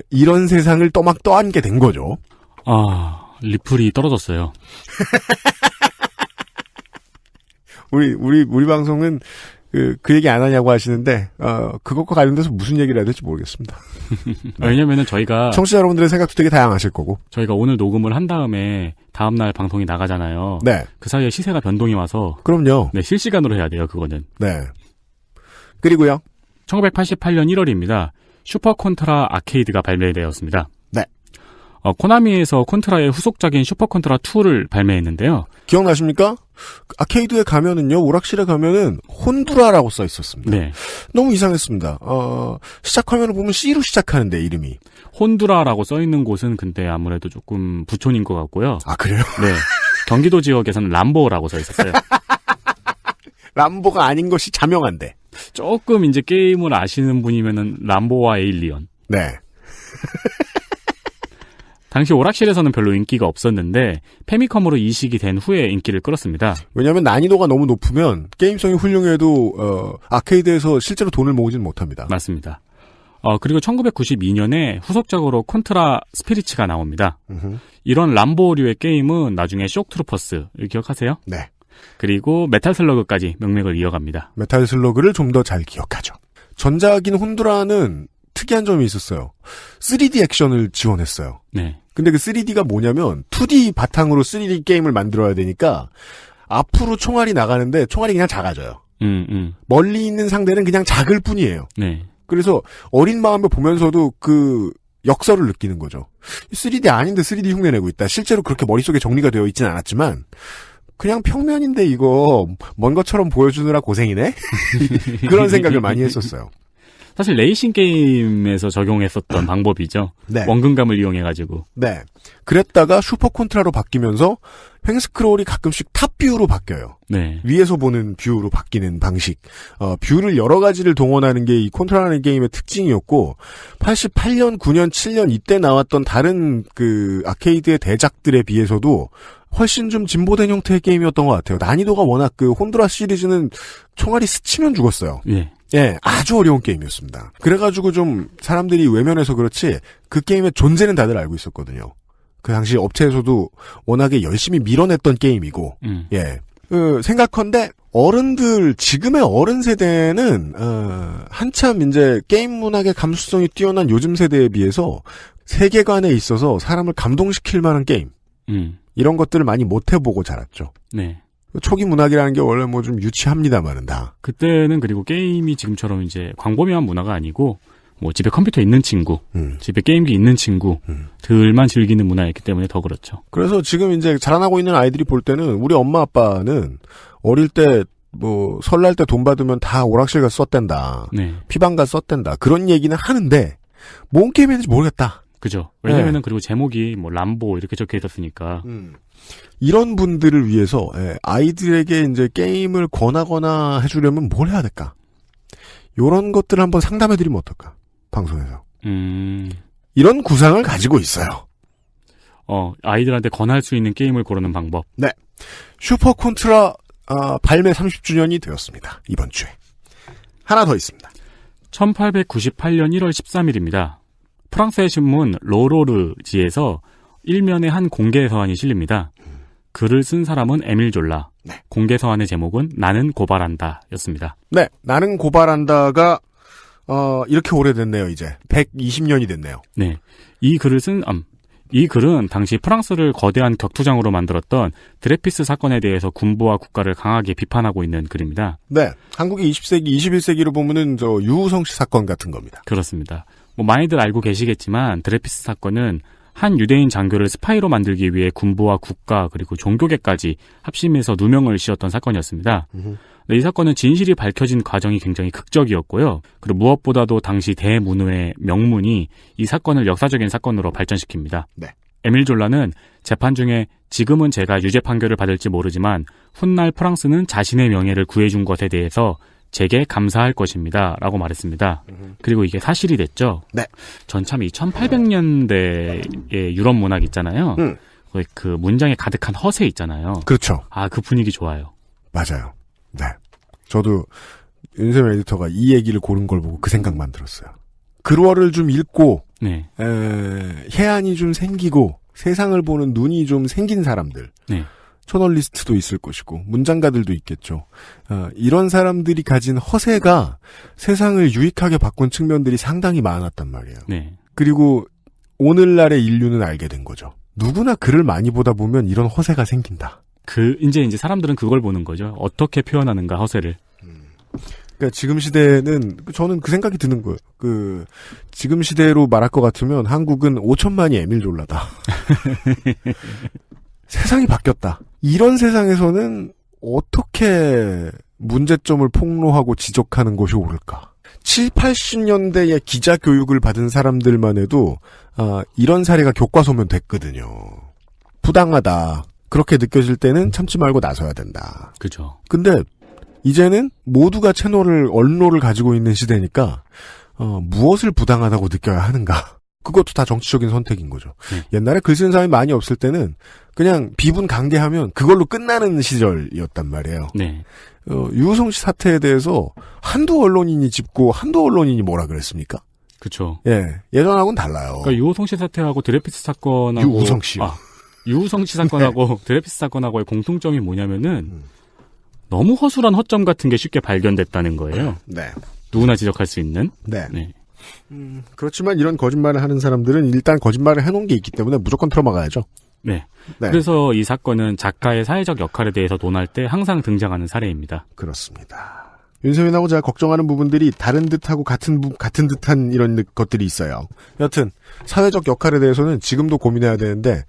이런 세상을 떠안게 된 거죠. 아, 리플이 떨어졌어요. 우리 방송은 그 얘기 안 하냐고 하시는데 그것과 관련돼서 무슨 얘기를 해야 될지 모르겠습니다. 왜냐면은 저희가 청취자 여러분들의 생각도 되게 다양하실 거고 저희가 오늘 녹음을 한 다음에 다음날 방송이 나가잖아요. 네. 그 사이에 시세가 변동이 와서 그럼요. 네, 실시간으로 해야 돼요. 그거는. 네. 그리고요. 1988년 1월입니다. 슈퍼콘트라 아케이드가 발매되었습니다. 네. 코나미에서 콘트라의 후속작인 슈퍼콘트라 2를 발매했는데요. 기억나십니까? 아케이드에 가면은요, 오락실에 가면은 혼두라라고 써 있었습니다. 네. 너무 이상했습니다. 시작 화면을 보면 C로 시작하는데 이름이. 혼두라라고 써 있는 곳은 근데 아무래도 조금 부촌인 것 같고요. 아, 그래요? 네. 경기도 지역에서는 람보라고 써 있었어요. 람보가 아닌 것이 자명한데. 조금 이제 게임을 아시는 분이면은 람보와 에일리언. 네. 당시 오락실에서는 별로 인기가 없었는데 페미컴으로 이식이 된 후에 인기를 끌었습니다. 왜냐하면 난이도가 너무 높으면 게임성이 훌륭해도 아케이드에서 실제로 돈을 모으지는 못합니다. 맞습니다. 그리고 1992년에 후속작으로 콘트라 스피리츠가 나옵니다. 이런 람보류의 게임은 나중에 쇼크트루퍼스 기억하세요? 네. 그리고 메탈 슬러그까지 명맥을 이어갑니다. 메탈 슬러그를 좀 더 잘 기억하죠. 전작인 혼두라는 특이한 점이 있었어요. 3D 액션을 지원했어요. 네. 근데 그 3D가 뭐냐면 2D 바탕으로 3D 게임을 만들어야 되니까 앞으로 총알이 나가는데 총알이 그냥 작아져요. 멀리 있는 상대는 그냥 작을 뿐이에요. 네. 그래서 어린 마음에 보면서도 그 역설을 느끼는 거죠. 3D 아닌데 3D 흉내내고 있다. 실제로 그렇게 머릿속에 정리가 되어 있진 않았지만 그냥 평면인데 이거 먼 것처럼 보여주느라 고생이네? 그런 생각을 많이 했었어요. 사실 레이싱 게임에서 적용했었던 방법이죠. 네. 원근감을 이용해가지고. 네. 그랬다가 슈퍼 콘트라로 바뀌면서 횡스크롤이 가끔씩 탑뷰로 바뀌어요. 네. 위에서 보는 뷰로 바뀌는 방식. 뷰를 여러 가지를 동원하는 게 이 콘트라라는 게임의 특징이었고 88년, 9년, 7년 이때 나왔던 다른 그 아케이드의 대작들에 비해서도 훨씬 좀 진보된 형태의 게임이었던 것 같아요. 난이도가 워낙 그 혼두라 시리즈는 총알이 스치면 죽었어요. 예. 예, 아주 어려운 게임이었습니다. 그래가지고 좀 사람들이 외면해서 그렇지 그 게임의 존재는 다들 알고 있었거든요. 그 당시 업체에서도 워낙에 열심히 밀어냈던 게임이고, 예. 생각컨대 지금의 어른 세대는, 한참 이제 게임 문학의 감수성이 뛰어난 요즘 세대에 비해서 세계관에 있어서 사람을 감동시킬 만한 게임. 이런 것들을 많이 못 해보고 자랐죠. 네. 초기 문학이라는 게 원래 뭐 좀 유치합니다만은 다. 그때는 그리고 게임이 지금처럼 이제 광범위한 문화가 아니고, 뭐 집에 컴퓨터 있는 친구, 집에 게임기 있는 친구들만 즐기는 문화였기 때문에 더 그렇죠. 그래서 지금 이제 자라나고 있는 아이들이 볼 때는 우리 엄마 아빠는 어릴 때 뭐 설날 때 돈 받으면 다 오락실 가서 썼댄다. 네. 피방 가서 썼댄다. 그런 얘기는 하는데 뭔 게임인지 모르겠다. 그죠. 왜냐면은 그리고 제목이 뭐 람보 이렇게 적혀 있었으니까. 이런 분들을 위해서 아이들에게 이제 게임을 권하거나 해주려면 뭘 해야 될까? 요런 것들을 한번 상담해드리면 어떨까? 방송에서. 이런 구상을 가지고 있어요. 아이들한테 권할 수 있는 게임을 고르는 방법. 네. 슈퍼 콘트라 발매 30주년이 되었습니다. 이번 주에. 하나 더 있습니다. 1898년 1월 13일입니다. 프랑스의 신문 로로르지에서 일면의 한 공개 서한이 실립니다. 글을 쓴 사람은 에밀 졸라. 네. 공개 서한의 제목은 나는 고발한다 였습니다. 네. 나는 고발한다가 이렇게 오래됐네요. 이제 120년이 됐네요. 네. 이 글은 당시 프랑스를 거대한 격투장으로 만들었던 드레피스 사건에 대해서 군부와 국가를 강하게 비판하고 있는 글입니다. 네. 한국의 20세기, 21세기로 보면은 유우성 씨 사건 같은 겁니다. 그렇습니다. 뭐 많이들 알고 계시겠지만 드레피스 사건은 한 유대인 장교를 스파이로 만들기 위해 군부와 국가 그리고 종교계까지 합심해서 누명을 씌웠던 사건이었습니다. 이 사건은 진실이 밝혀진 과정이 굉장히 극적이었고요. 그리고 무엇보다도 당시 대문호의 명문이 이 사건을 역사적인 사건으로 발전시킵니다. 네. 에밀 졸라는 재판 중에 지금은 제가 유죄 판결을 받을지 모르지만 훗날 프랑스는 자신의 명예를 구해준 것에 대해서 제게 감사할 것입니다. 라고 말했습니다. 그리고 이게 사실이 됐죠. 네. 전 참 이 1800년대의 유럽 문학 있잖아요. 그 문장에 가득한 허세 있잖아요. 그렇죠. 그 분위기 좋아요. 맞아요. 네. 저도 윤세민 에디터가 이 얘기를 고른 걸 보고 그 생각만 들었어요. 글월을 좀 읽고 네. 해안이 좀 생기고 세상을 보는 눈이 좀 생긴 사람들. 네. 저널리스트도 있을 것이고 문장가들도 있겠죠. 이런 사람들이 가진 허세가 세상을 유익하게 바꾼 측면들이 상당히 많았단 말이에요. 네. 그리고 오늘날의 인류는 알게 된 거죠. 누구나 글을 많이 보다 보면 이런 허세가 생긴다. 이제 사람들은 그걸 보는 거죠. 어떻게 표현하는가, 허세를. 그러니까 지금 시대는, 저는 그 생각이 드는 거예요. 지금 시대로 말할 것 같으면 한국은 5천만이 에밀 졸라다. 세상이 바뀌었다. 이런 세상에서는 어떻게 문제점을 폭로하고 지적하는 것이 옳을까? 7, 80년대에 기자 교육을 받은 사람들만 해도, 이런 사례가 교과서면 됐거든요. 부당하다. 그렇게 느껴질 때는 참지 말고 나서야 된다. 그죠. 근데 이제는 모두가 언론을 가지고 있는 시대니까 무엇을 부당하다고 느껴야 하는가? 그것도 다 정치적인 선택인 거죠. 옛날에 글 쓰는 사람이 많이 없을 때는 그냥 비분 강개하면 그걸로 끝나는 시절이었단 말이에요. 네. 유우성 씨 사태에 대해서 한두 언론인이 짚고 한두 언론인이 뭐라 그랬습니까? 그렇죠. 예, 예전하고는 달라요. 그러니까 유우성 씨 사태하고 드레피스 사건하고 유우성 씨요. 유우성 씨 사건하고 드레피스 사건하고의 공통점이 뭐냐면은 너무 허술한 허점 같은 게 쉽게 발견됐다는 거예요. 네. 누구나 지적할 수 있는. 네. 네. 그렇지만 이런 거짓말을 하는 사람들은 일단 거짓말을 해놓은 게 있기 때문에 무조건 틀어막아야죠. 네. 네. 그래서 이 사건은 작가의 사회적 역할에 대해서 논할 때 항상 등장하는 사례입니다. 그렇습니다. 윤세민하고 제가 걱정하는 부분들이 다른 듯하고 같은 듯한 이런 것들이 있어요. 여튼 사회적 역할에 대해서는 지금도 고민해야 되는데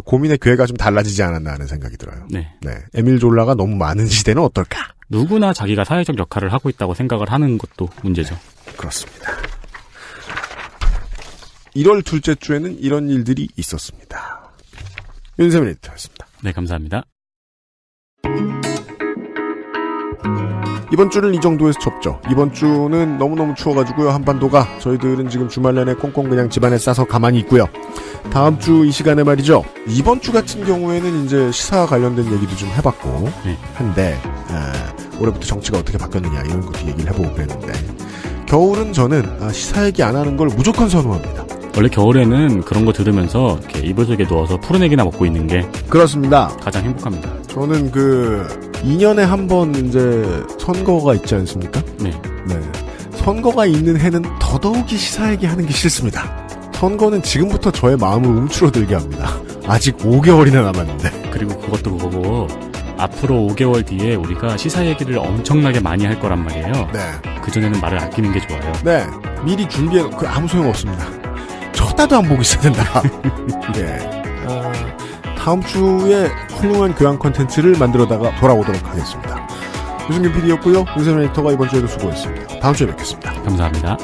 고민의 궤가 좀 달라지지 않았나 하는 생각이 들어요. 네. 네. 에밀 졸라가 너무 많은 시대는 어떨까? 누구나 자기가 사회적 역할을 하고 있다고 생각을 하는 것도 문제죠. 네. 그렇습니다. 1월 둘째 주에는 이런 일들이 있었습니다. 윤세민 에디터였습니다. 네, 감사합니다. 이번 주는 이 정도에서 접죠. 이번 주는 너무너무 추워가지고요. 한반도가 저희들은 지금 주말 내내 꽁꽁 그냥 집안에 싸서 가만히 있고요. 다음 주 이 시간에 말이죠. 이번 주 같은 경우에는 이제 시사와 관련된 얘기도 좀 해봤고 한데 올해부터 정치가 어떻게 바뀌었느냐 이런 것도 얘기를 해보고 그랬는데 겨울은 저는 시사 얘기 안 하는 걸 무조건 선호합니다. 원래 겨울에는 그런 거 들으면서 이렇게 이불 속에 누워서 푸른액이나 먹고 있는 게 그렇습니다. 가장 행복합니다. 저는 2년에 한 번 이제 선거가 있지 않습니까? 네. 네. 선거가 있는 해는 더더욱이 시사 얘기하는 게 싫습니다. 선거는 지금부터 저의 마음을 움츠러들게 합니다. 아직 5개월이나 남았는데. 그리고 그것도 그거고 앞으로 5개월 뒤에 우리가 시사 얘기를 엄청나게 많이 할 거란 말이에요. 네. 그전에는 말을 아끼는 게 좋아요. 네. 미리 준비해, 아무 소용 없습니다. 쳐다도 안 보고 있어야 된다. 네. 다음 주에 훌륭한 교양 콘텐츠를 만들어다가 돌아오도록 하겠습니다. 유승균 PD였고요. 윤세민 에디터가 이번 주에도 수고했습니다. 다음 주에 뵙겠습니다. 감사합니다.